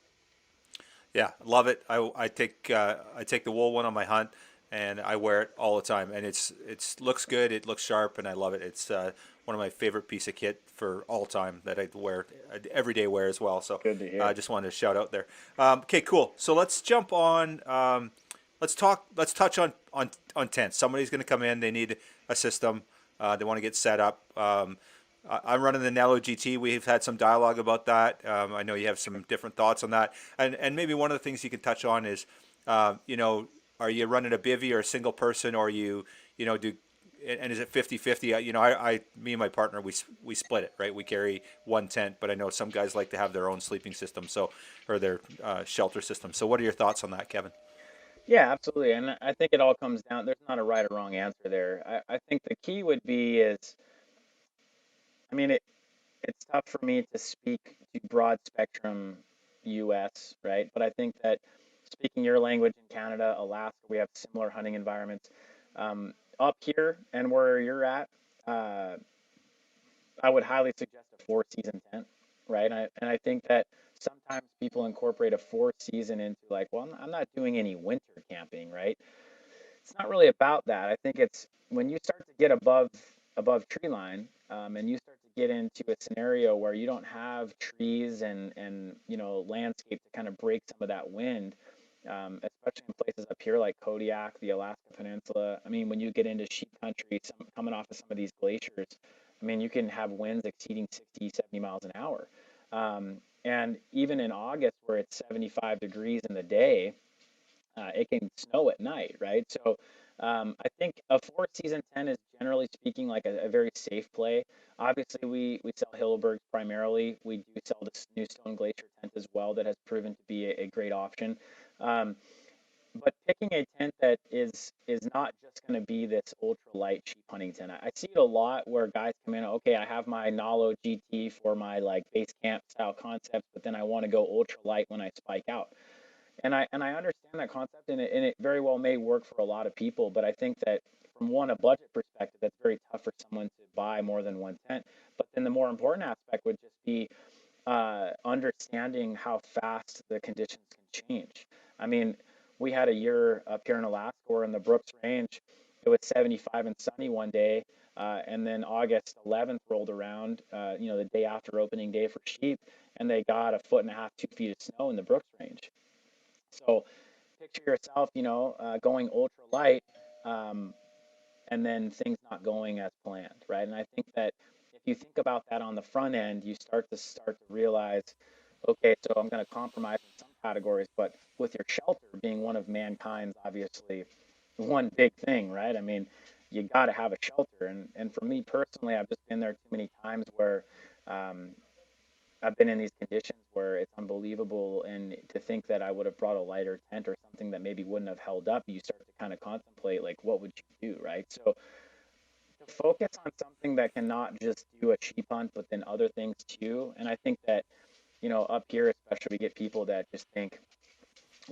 Yeah, love it. I take the wool one on my hunt, and I wear it all the time, and it's looks good. It looks sharp, and I love it. It's one of my favorite piece of kit for all time that I wear, everyday wear as well. So Good to hear. I just wanted to shout out there. Okay, cool. So let's jump on. Let's talk. Let's touch on tents. Somebody's going to come in. They need a system. They want to get set up. I'm running the Nello GT. We've had some dialogue about that. I know you have some different thoughts on that, and maybe one of the things you can touch on is, are you running a bivy or a single person, or do, and is it 50-50? Me and my partner, we split it, right? We carry one tent, but I know some guys like to have their own sleeping system, or their shelter system. So what are your thoughts on that, Kevin? Yeah, absolutely. And I think it all comes down, there's not a right or wrong answer there. I think the key would be is, I mean, it's tough for me to speak to broad spectrum US, right? But I think that speaking your language in Canada, Alaska, we have similar hunting environments. Up here and where you're at, uh, I would highly suggest a four season tent, right? And I think that sometimes people incorporate a four season into like, well, I'm not doing any winter camping, right? It's not really about that. I think it's when you start to get above tree line, and you start to get into a scenario where you don't have trees and landscape to kind of break some of that wind, especially in places up here like Kodiak, the Alaska Peninsula. I mean, when you get into sheep country, coming off of some of these glaciers, I mean, you can have winds exceeding 60, 70 miles an hour. And even in August, where it's 75 degrees in the day, it can snow at night, right? So I think a four season tent is generally speaking like a very safe play. Obviously, we sell Hillebergs primarily. We do sell this new Stone Glacier tent as well that has proven to be a great option. Um, but picking a tent that is not just going to be this ultra light sheep hunting tent. I see it a lot where guys come in, okay, I have my Nalo GT for my like base camp style concept, but then I want to go ultra light when I spike out. And I understand that concept, and it very well may work for a lot of people. But I think that from a budget perspective, that's very tough for someone to buy more than one tent. But then the more important aspect would just be understanding how fast the conditions can change. I mean, we had a year up here in Alaska where in the Brooks Range, it was 75 and sunny one day, and then August 11th rolled around, the day after opening day for sheep, and they got a foot and a half, 2 feet of snow in the Brooks Range. So picture yourself, going ultra light, um, and then things not going as planned, right? And I think that if you think about that on the front end, you start to realize, okay, so I'm going to compromise in some categories, but with your shelter being one of mankind's obviously one big thing, right? I mean, you got to have a shelter, and for me personally, I've just been there too many times where um, I've been in these conditions where it's unbelievable, and to think that I would have brought a lighter tent or something that maybe wouldn't have held up, you start to kind of contemplate like, what would you do, right? So to focus on something that can not just do a sheep hunt, but then other things too. And I think that up here especially, we get people that just think,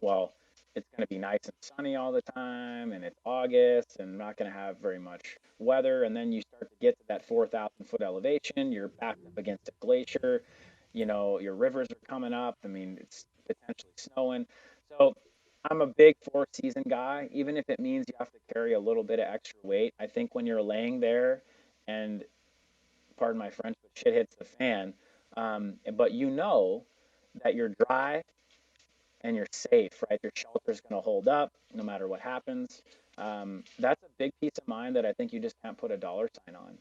well, it's going to be nice and sunny all the time, and it's August, and I'm not going to have very much weather. And then you start to get to that 4,000 foot elevation, you're backed up against a glacier, your rivers are coming up. I mean, it's potentially snowing. So I'm a big four season guy, even if it means you have to carry a little bit of extra weight. I think when you're laying there and, pardon my French, but shit hits the fan, but that you're dry and you're safe, right? Your shelter's going to hold up no matter what happens. That's a big peace of mind that I think you just can't put a dollar sign on.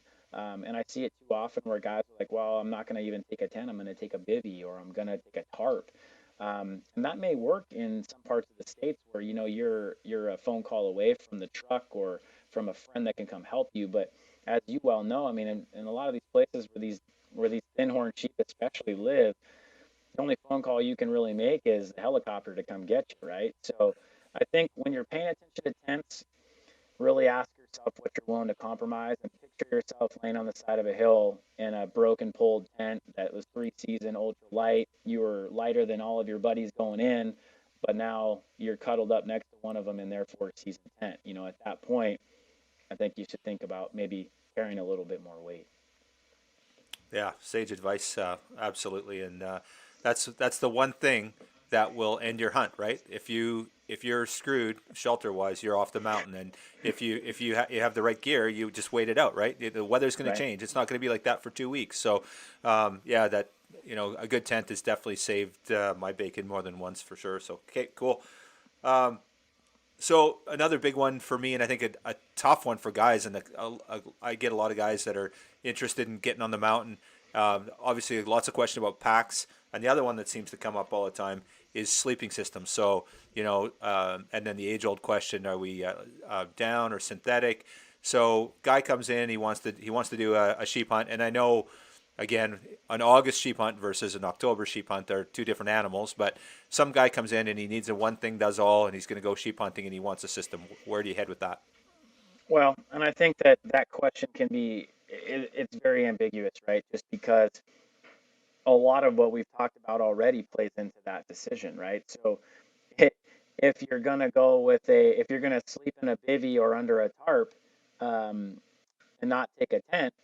And I see it too often where guys are like, well, I'm not going to even take a tent. I'm going to take a bivy, or I'm going to take a tarp. And that may work in some parts of the states where, you're a phone call away from the truck or from a friend that can come help you. But as you well know, I mean, in a lot of these places where these thin horn sheep especially live, the only phone call you can really make is the helicopter to come get you, right? So I think when you're paying attention to tents, really ask yourself what you're willing to compromise, and picture yourself laying on the side of a hill in a broken pulled tent that was three season ultra light. You were lighter than all of your buddies going in, but now you're cuddled up next to one of them in their four season tent. At that point, I think you should think about maybe carrying a little bit more weight. Yeah, sage advice, absolutely, and that's the one thing that will end your hunt, right? If you're screwed shelter wise, you're off the mountain, and you have the right gear, you just wait it out, right? The weather's going Right. to change. It's not going to be like that for 2 weeks. So, yeah, that a good tent has definitely saved my bacon more than once for sure. So, okay, cool. So another big one for me, and I think a tough one for guys, and I get a lot of guys that are interested in getting on the mountain. Obviously, lots of questions about packs. And the other one that seems to come up all the time is sleeping systems. So, and then the age-old question: are we down or synthetic? So, guy comes in, he wants to do a sheep hunt, and I know, again, an August sheep hunt versus an October sheep hunt are two different animals. But some guy comes in and he needs a one thing does all, and he's going to go sheep hunting, and he wants a system. Where do you head with that? Well, and I think that that question can be, it's very ambiguous, right? Just because a lot of what we've talked about already plays into that decision, right? So i- if you're gonna go with if you're gonna sleep in a bivy or under a tarp, um, and not take a tent,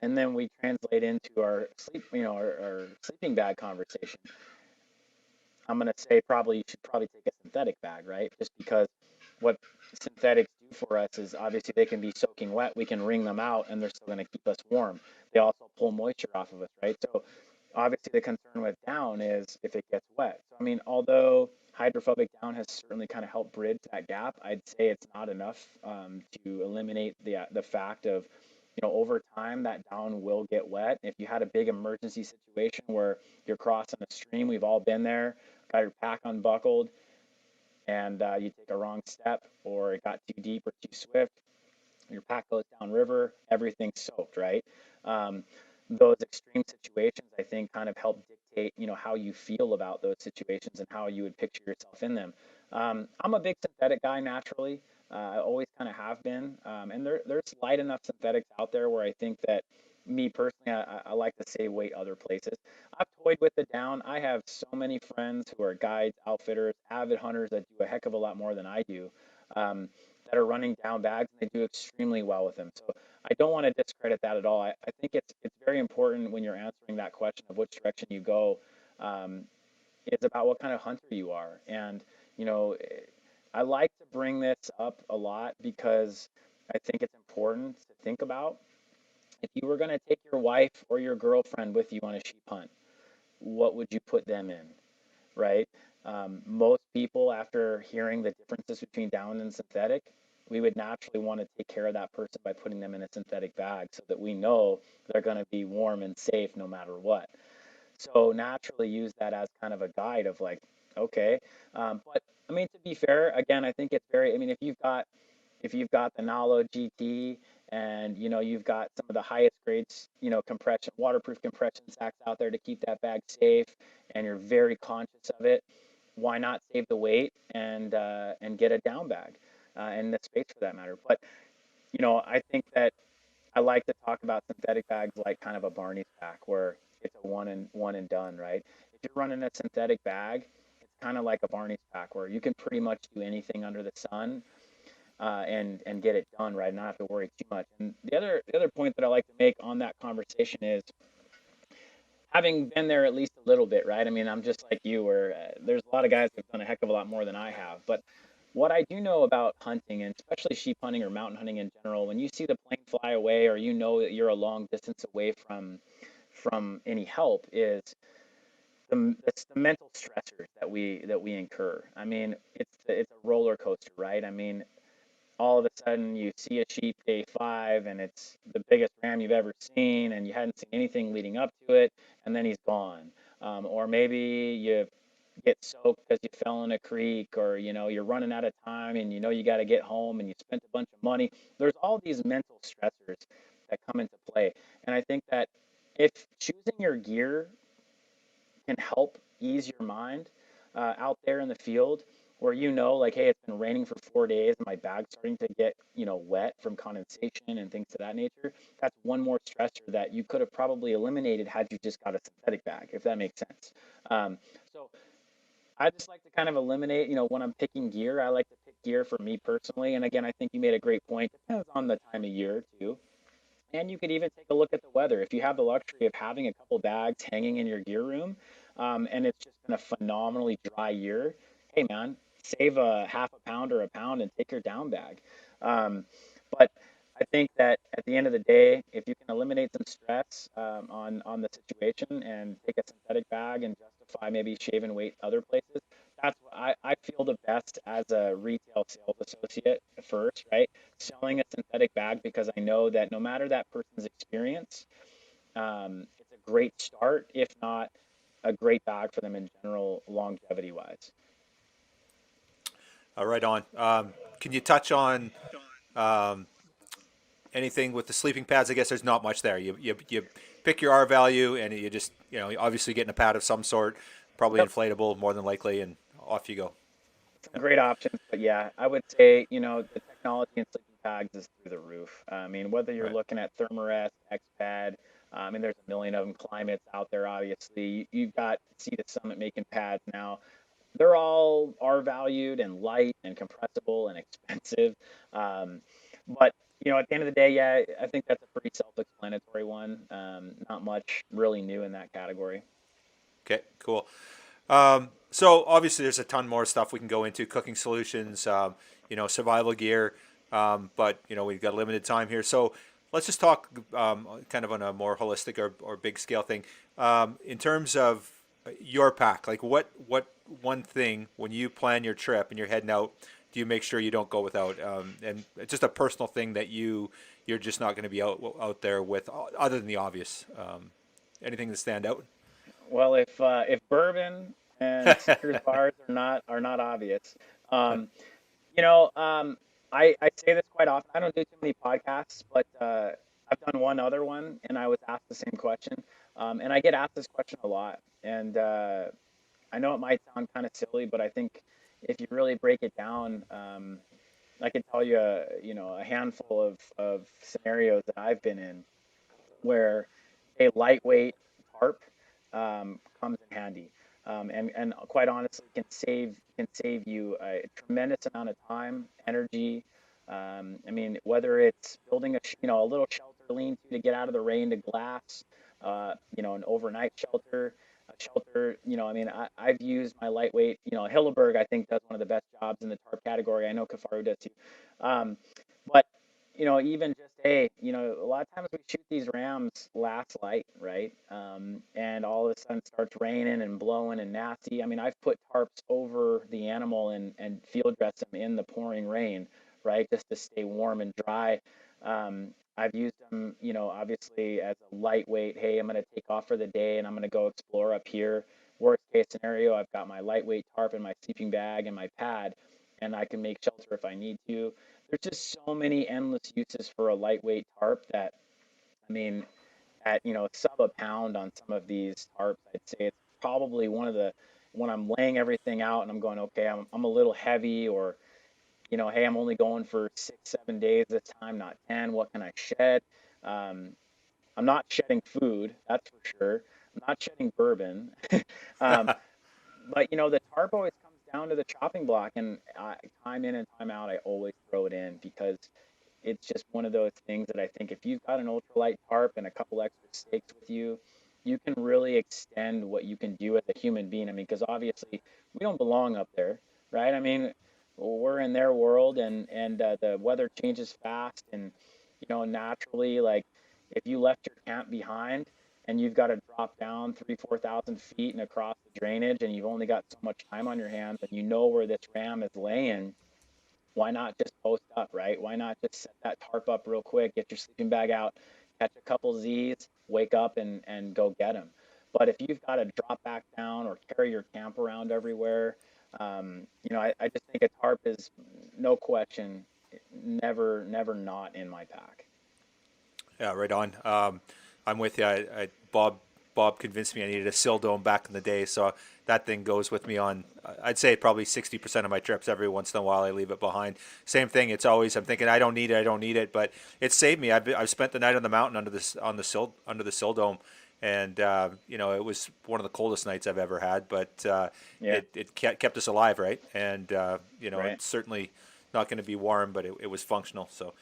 and then we translate into our sleep, our sleeping bag conversation. I'm gonna say probably you should probably take a synthetic bag, right? Just because what synthetics do for us is obviously they can be soaking wet. We can wring them out, and they're still gonna keep us warm. They also pull moisture off of us, right? So obviously the concern with down is if it gets wet. So I mean, although hydrophobic down has certainly kind of helped bridge that gap, I'd say it's not enough to eliminate the fact of over time that down will get wet. If you had a big emergency situation where you're crossing a stream, we've all been there, got your pack unbuckled, and you take a wrong step, or it got too deep or too swift, your pack goes down river, everything's soaked, right? Um, those extreme situations, I think, kind of help dictate, how you feel about those situations and how you would picture yourself in them. I'm a big synthetic guy naturally. I always kind of have been, and there's light enough synthetics out there where I think that me personally, I like to save weight other places. I've toyed with the down. I have so many friends who are guides, outfitters, avid hunters that do a heck of a lot more than I do. Um, that are running down bags, and they do extremely well with them. So I don't want to discredit that at all. I think it's very important when you're answering that question of which direction you go, um, is about what kind of hunter you are. And you know, I like to bring this up a lot because I think it's important to think about. If you were going to take your wife or your girlfriend with you on a sheep hunt, what would you put them in, right? Most people, after hearing the differences between down and synthetic, we would naturally want to take care of that person by putting them in a synthetic bag so that we know they're going to be warm and safe no matter what. So naturally use that as kind of a guide of like, okay. But I mean, to be fair, again, I think it's very, I mean, if you've got the Nalo GT and you've got some of the highest grades, compression, waterproof compression sacks out there to keep that bag safe, and you're very conscious of it, why not save the weight and get a down bag and the space for that matter. But I think that I like to talk about synthetic bags like kind of a Barney's pack where it's a one and done, right? If you're running a synthetic bag, it's kind of like a Barney's pack where you can pretty much do anything under the sun and get it done right, and not have to worry too much. And the other point that I like to make on that conversation is having been there at least a little bit, right? I mean, I'm just like you, where there's a lot of guys who've done a heck of a lot more than I have. But what I do know about hunting, and especially sheep hunting or mountain hunting in general, when you see the plane fly away, or that you're a long distance away from any help, is it's the mental stressors that we incur. I mean, it's a roller coaster, right? I mean, all of a sudden you see a sheep day 5 and it's the biggest ram you've ever seen and you hadn't seen anything leading up to it, and then he's gone. Or maybe you get soaked because you fell in a creek, or you're running out of time and you got to get home and you spent a bunch of money. There's all these mental stressors that come into play, and I think that if choosing your gear can help ease your mind out there in the field, where like, hey, it's been raining for 4 days and my bag's starting to get wet from condensation and things of that nature. That's one more stressor that you could have probably eliminated had you just got a synthetic bag, if that makes sense. So I just like to kind of eliminate, when I'm picking gear, I like to pick gear for me personally. And again, I think you made a great point. Depends on the time of year too. And you could even take a look at the weather. If you have the luxury of having a couple bags hanging in your gear room, and it's just been a phenomenally dry year, hey man, save a half a pound or a pound and take your down bag. Um, but I think that at the end of the day, if you can eliminate some stress on the situation and take a synthetic bag and justify maybe shaving weight other places, that's what I feel the best as a retail sales associate first, right? Selling a synthetic bag, because I know that no matter that person's experience, it's a great start, if not a great bag for them in general, longevity wise. Right on. Can you touch on um, anything with the sleeping pads? I guess there's not much there. You pick your R value, and you just obviously getting a pad of some sort, probably Yep. inflatable more than likely, and off you go. Some great options, but yeah, I would say, the technology in sleeping bags is through the roof. I mean, whether you're Right. looking at Thermarest, XPad, I mean, there's a million of them, Climates out there, obviously. You've got Sea to Summit making pads now. They're all are valued and light and compressible and expensive. Um, but, at the end of the day, yeah, I think that's a pretty self-explanatory one. Not much really new in that category. Okay. Cool. So obviously, there's a ton more stuff we can go into: cooking solutions, survival gear. But we've got limited time here, so let's just talk kind of on a more holistic or big scale thing. In terms of your pack, like what one thing when you plan your trip and you're heading out, do you make sure you don't go without? And it's just a personal thing that you're just not going to be out there with, other than the obvious. Anything that stand out? Well, if bourbon and Snickers bars are not obvious, um, you know, um, I say this quite often. I don't do too many podcasts, but I've done one other one, and I was asked the same question, and I get asked this question a lot. And I know it might sound kind of silly, but I think if you really break it down, I can tell you a handful of scenarios that I've been in where a lightweight tarp comes in handy, and quite honestly can save you a tremendous amount of time, energy. I mean, whether it's building a little shelter lean-to to get out of the rain to glass, an overnight shelter, a shelter. I mean, I've used my lightweight. Hilleberg I think does one of the best jobs in the tarp category. I know Kafaru does too. But even just, hey, a lot of times we shoot these rams last light, right? And all of a sudden it starts raining and blowing and nasty. I mean, I've put tarps over the animal and field dress them in the pouring rain, right? Just to stay warm and dry. I've used them, obviously as a lightweight. Hey, I'm going to take off for the day and I'm going to go explore up here. Worst case scenario, I've got my lightweight tarp in my sleeping bag and my pad, and I can make shelter if I need to. There's just so many endless uses for a lightweight tarp that, I mean, at sub a pound on some of these tarps, I'd say it's probably when I'm laying everything out and I'm going, okay, I'm a little heavy, or hey, I'm only going for 6 7 days this time, not 10. What can I shed? um, I'm not shedding food, that's for sure. I'm not shedding bourbon. um, but the tarp always comes down to the chopping block, and time in and time out, I always throw it in because it's just one of those things that I think if you've got an ultralight tarp and a couple extra stakes with you, you can really extend what you can do as a human being. I mean, because obviously we don't belong up there, right? I mean, we're in their world, and the weather changes fast, and naturally, like if you left your camp behind and you've got to drop down 3 4 thousand feet and across the drainage, and you've only got so much time on your hands, and you know where this ram is laying, why not just post up, right? Why not just set that tarp up real quick, get your sleeping bag out, catch a couple Z's, wake up and go get them. But if you've got to drop back down or carry your camp around everywhere, I just think a tarp is no question never not in my pack. Yeah, right on. I'm with you. Bob convinced me I needed a sill dome back in the day, so that thing goes with me on. I'd say probably 60% of my trips. Every once in a while, I leave it behind. Same thing. It's always I'm thinking I don't need it, but it saved me. I've spent the night on the mountain under the sill dome, and it was one of the coldest nights I've ever had, but Yeah, it kept us alive, right? And right. it's certainly not going to be warm, but it was functional. So.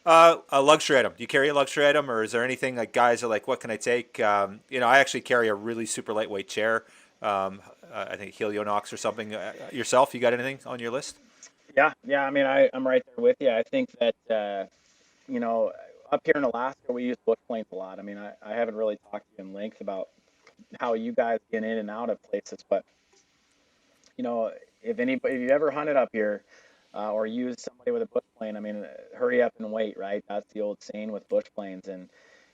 A luxury item. Do you carry a luxury item, or is there anything like guys are like, what can I take? I actually carry a really super lightweight chair. I think Helionox or something. Yourself, you got anything on your list? Yeah, yeah. I mean, I'm right there with you. I think that you know, up here in Alaska, we use bush planes a lot. I mean, I haven't really talked to you in length about how you guys get in and out of places, but you know, if you ever hunted up here, or used somebody with a bush plane, I mean, hurry up and wait, right? That's the old saying with bush planes. And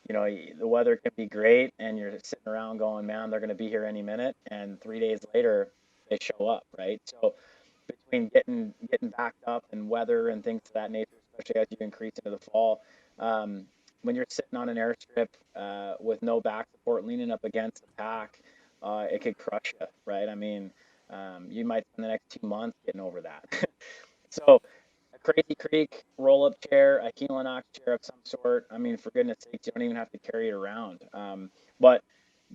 the weather can be great and you're sitting around going, man, they're going to be here any minute. And 3 days later, they show up, right? So between getting backed up and weather and things of that nature, especially as you increase into the fall, um, when you're sitting on an airstrip with no back support leaning up against the pack, it could crush you, right? I mean, you might spend the next 2 months getting over that. So a Crazy Creek roll-up chair, a Helinox chair of some sort. I mean, for goodness sakes, you don't even have to carry it around. But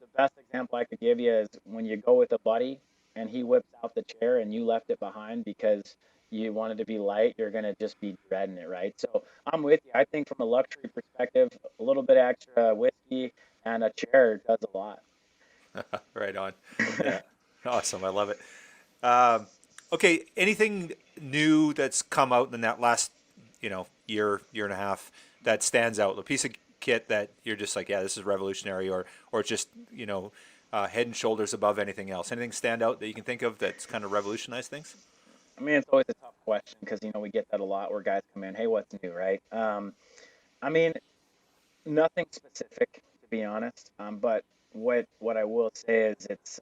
the best example I could give you is when you go with a buddy and he whips out the chair and you left it behind because you wanted to be light, you're going to just be dreading it, right? So I'm with you. I think from a luxury perspective, a little bit extra whiskey and a chair does a lot. Right on. Yeah. Awesome. I love it. Um, okay. Anything new that's come out in that last, year and a half that stands out? A piece of kit that you're just like, yeah, this is revolutionary, or just, head and shoulders above anything else. Anything stand out that you can think of that's kind of revolutionized things? I mean, it's always a tough question because, we get that a lot where guys come in, hey, what's new, right? I mean, nothing specific, to be honest. But what I will say is it's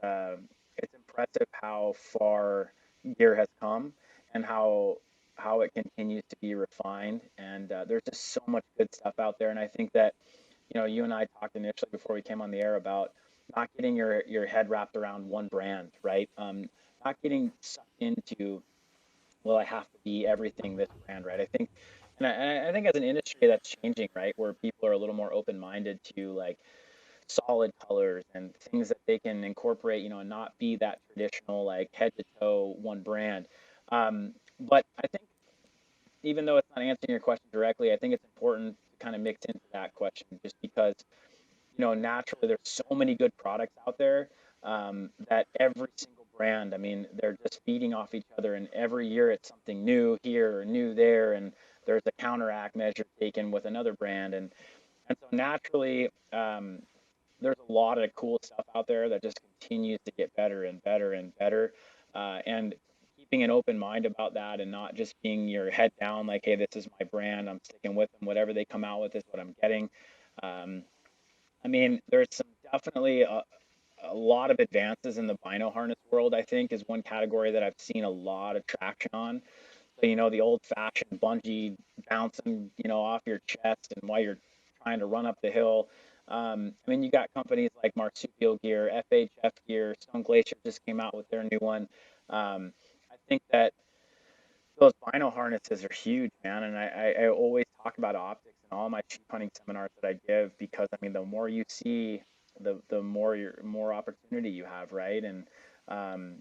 impressive how far gear has come and how it continues to be refined. And there's just so much good stuff out there. And I think that you and I talked initially before we came on the air about not getting your head wrapped around one brand, right? Not getting sucked into, well, I have to be everything this brand, right? I think as an industry that's changing, right, where people are a little more open-minded to like solid colors and things that they can incorporate, and not be that traditional like head to toe one brand. But I think even though it's not answering your question directly, I think it's important to kind of mix into that question just because naturally there's so many good products out there that every single brand, I mean, they're just feeding off each other, and every year it's something new here or new there, and there's a counteract measure taken with another brand, and so naturally, there's a lot of cool stuff out there that just continues to get better and better and better, and keeping an open mind about that and not just being your head down like, hey, this is my brand, I'm sticking with them, whatever they come out with is what I'm getting. Um, I mean, there's some definitely a lot of advances in the bino harness world, I think, is one category that I've seen a lot of traction on. So, the old fashioned bungee bouncing, off your chest and while you're trying to run up the hill. I mean, you got companies like Marsupial Gear, FHF Gear, Stone Glacier just came out with their new one. I think that those bino harnesses are huge, man. And I always talk about optics in all my sheep hunting seminars that I give because I mean, the more you see, the more opportunity you have, right? And um,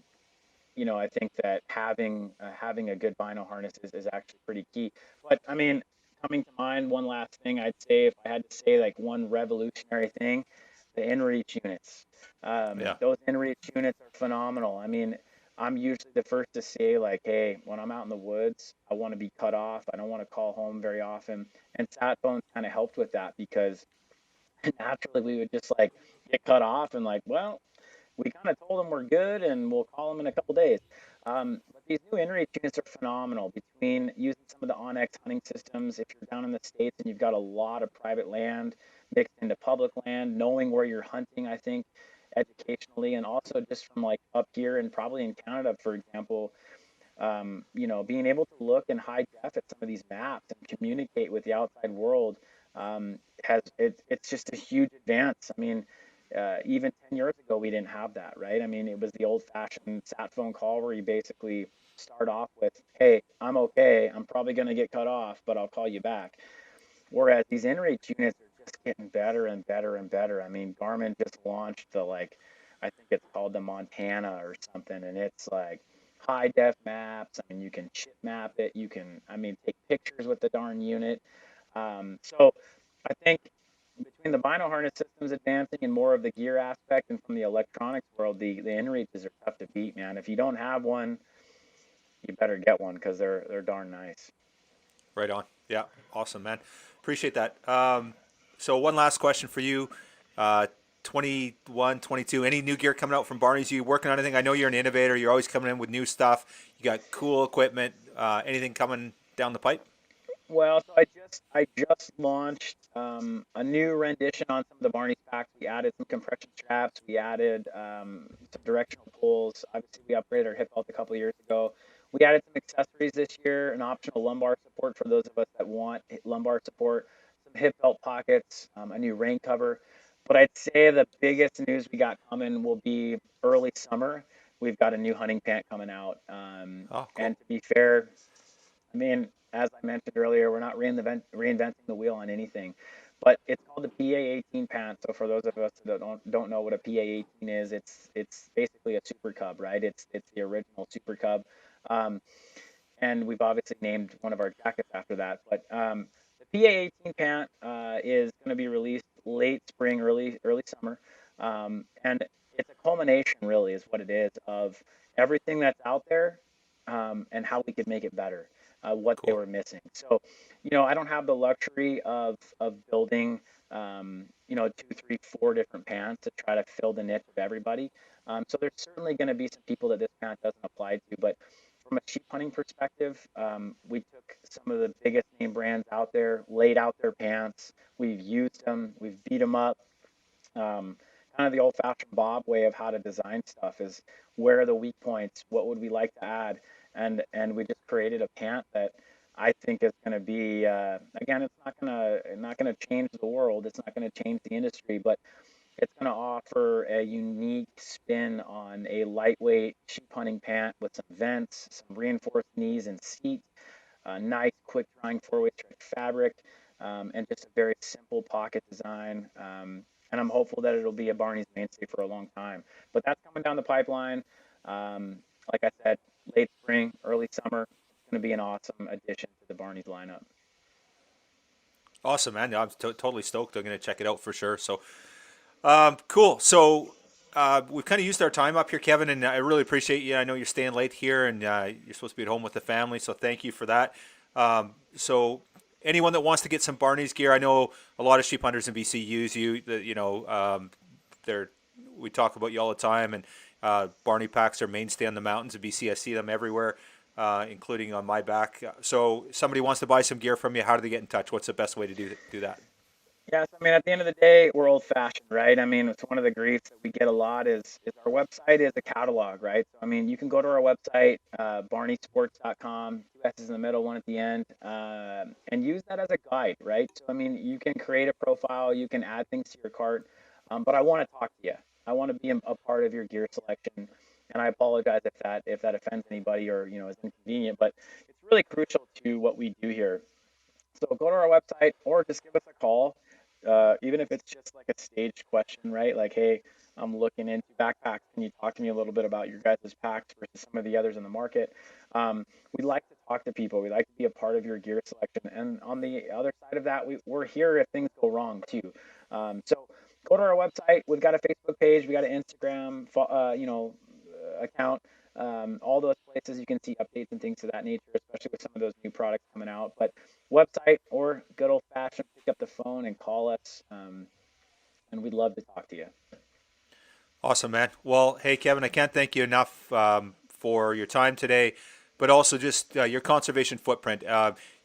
I think that having a good bino harness is actually pretty key. But I mean, coming to mind, one last thing I'd say, if I had to say like one revolutionary thing, the inReach units. Yeah. Those inReach units are phenomenal. I mean, I'm usually the first to say like, hey, when I'm out in the woods, I want to be cut off. I don't want to call home very often. And sat phones kind of helped with that because naturally we would just like get cut off and like, well, we kind of told them we're good and we'll call them in a couple days. But these new inReach units are phenomenal between using some of the Onyx hunting systems. If you're down in the States and you've got a lot of private land mixed into public land, knowing where you're hunting, I think educationally and also just from like up here and probably in Canada, for example, being able to look in high def at some of these maps and communicate with the outside world it's just a huge advance. I mean, even 10 years ago, we didn't have that, right? I mean, it was the old fashioned sat phone call where you basically start off with, hey, I'm okay. I'm probably going to get cut off, but I'll call you back. Whereas these inReach units are just getting better and better and better. I mean, Garmin just launched I think it's called the Montana or something, and it's like high def maps. I mean, you can chip map it. You can, I mean, take pictures with the darn unit. So I think between the bino harness systems advancing and more of the gear aspect and from the electronics world, the inReaches are tough to beat, man. If you don't have one, you better get one because they're darn nice. Right on. Yeah. Awesome, man. Appreciate that. So one last question for you. 21, 22, any new gear coming out from Barney's? You working on anything? I know you're an innovator. You're always coming in with new stuff. You got cool equipment. Anything coming down the pipe? Well, so I just launched a new rendition on some of the Barney's packs. We added some compression straps. We added some directional pulls. Obviously, we upgraded our hip belt a couple of years ago. We added some accessories this year, an optional lumbar support for those of us that want lumbar support, some hip belt pockets, a new rain cover. But I'd say the biggest news we got coming will be early summer. We've got a new hunting pant coming out. Oh, cool. And to be fair, I mean, as I mentioned earlier, we're not reinventing the wheel on anything, but it's called the PA18 pant. So for those of us that don't know what a PA18 is, it's basically a Super Cub, right? It's the original Super Cub, um, and we've obviously named one of our jackets after that. But the PA18 pant is going to be released late spring, early summer, and it's a culmination, really, is what it is, of everything that's out there and how we could make it better, what they Cool. were missing. So, I don't have the luxury of building, two, three, four different pants to try to fill the niche of everybody. So there's certainly going to be some people that this pant doesn't apply to, but from a sheep hunting perspective, we took some of the biggest name brands out there, laid out their pants. We've used them, we've beat them up. Um, Kind of the old-fashioned Bob way of how to design stuff is where are the weak points? What would we like to add? And we just created a pant that I think is going to be again, it's not gonna change the world. It's not going to change the industry, but it's going to offer a unique spin on a lightweight sheep hunting pant with some vents, some reinforced knees and seat, nice, quick drying four-way stretch fabric, and just a very simple pocket design. And I'm hopeful that it'll be a Barney's mainstay for a long time. But that's coming down the pipeline. Um, like I said, late spring, early summer. It's going to be an awesome addition to the Barney's lineup. Awesome, man. Yeah, I'm totally stoked. I'm going to check it out for sure. So, cool. So, we've kind of used our time up here, Kevin, and I really appreciate you. I know you're staying late here, and you're supposed to be at home with the family, so thank you for that. So, anyone that wants to get some Barney's gear, I know a lot of sheep hunters in BC use you. They're we talk about you all the time, and Barney packs are mainstay on the mountains in BC. I see them everywhere, including on my back. So, somebody wants to buy some gear from you. How do they get in touch? What's the best way to do that? Yes, I mean, at the end of the day, we're old-fashioned, right? I mean, it's one of the griefs that we get a lot is our website is a catalog, right? So, I mean, you can go to our website, barneysports.com, two S's in the middle, one at the end, and use that as a guide, right? So, I mean, you can create a profile, you can add things to your cart, but I want to talk to you. I want to be a part of your gear selection, and I apologize if that offends anybody or is inconvenient, but it's really crucial to what we do here. So go to our website or just give us a call, even if it's just like a staged question, right? Like, hey, I'm looking into backpacks. Can you talk to me a little bit about your guys' packs versus some of the others in the market? We like to talk to people. We like to be a part of your gear selection. And on the other side of that, we're here if things go wrong too. So go to our website. We've got a Facebook page. We got an Instagram, account. All those places you can see updates and things of that nature, especially with some of those new products coming out. But website or good old fashioned pick up the phone and call us, and we'd love to talk to you. Awesome, man. Well, hey, Kevin, I can't thank you enough for your time today, but also just your conservation footprint.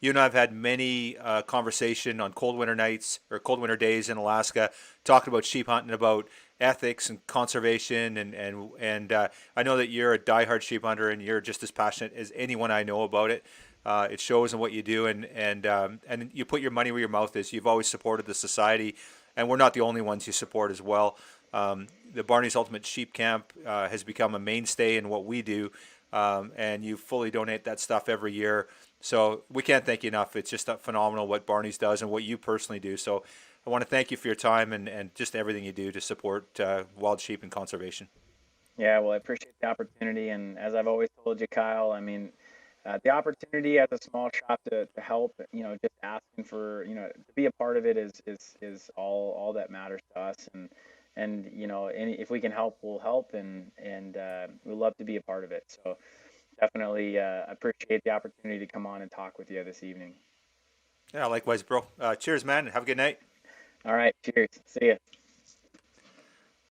You and I have had many conversation on cold winter nights or cold winter days in Alaska, talking about sheep hunting, about ethics and conservation, and I know that you're a diehard sheep hunter and you're just as passionate as anyone I know about it. It shows in what you do, and you put your money where your mouth is. You've always supported the society, and we're not the only ones you support as well. The Barney's Ultimate Sheep Camp has become a mainstay in what we do, and you fully donate that stuff every year. So we can't thank you enough. It's just phenomenal what Barney's does and what you personally do. So I want to thank you for your time and just everything you do to support wild sheep and conservation. Yeah, well, I appreciate the opportunity, and as I've always told you, Kyle, I mean, the opportunity as a small shop to help, just asking for, to be a part of it is all that matters to us, and if we can help, we'll help, and we'd love to be a part of it. So definitely appreciate the opportunity to come on and talk with you this evening. Yeah, likewise, bro. Cheers, man. Have a good night. All right, cheers. See ya.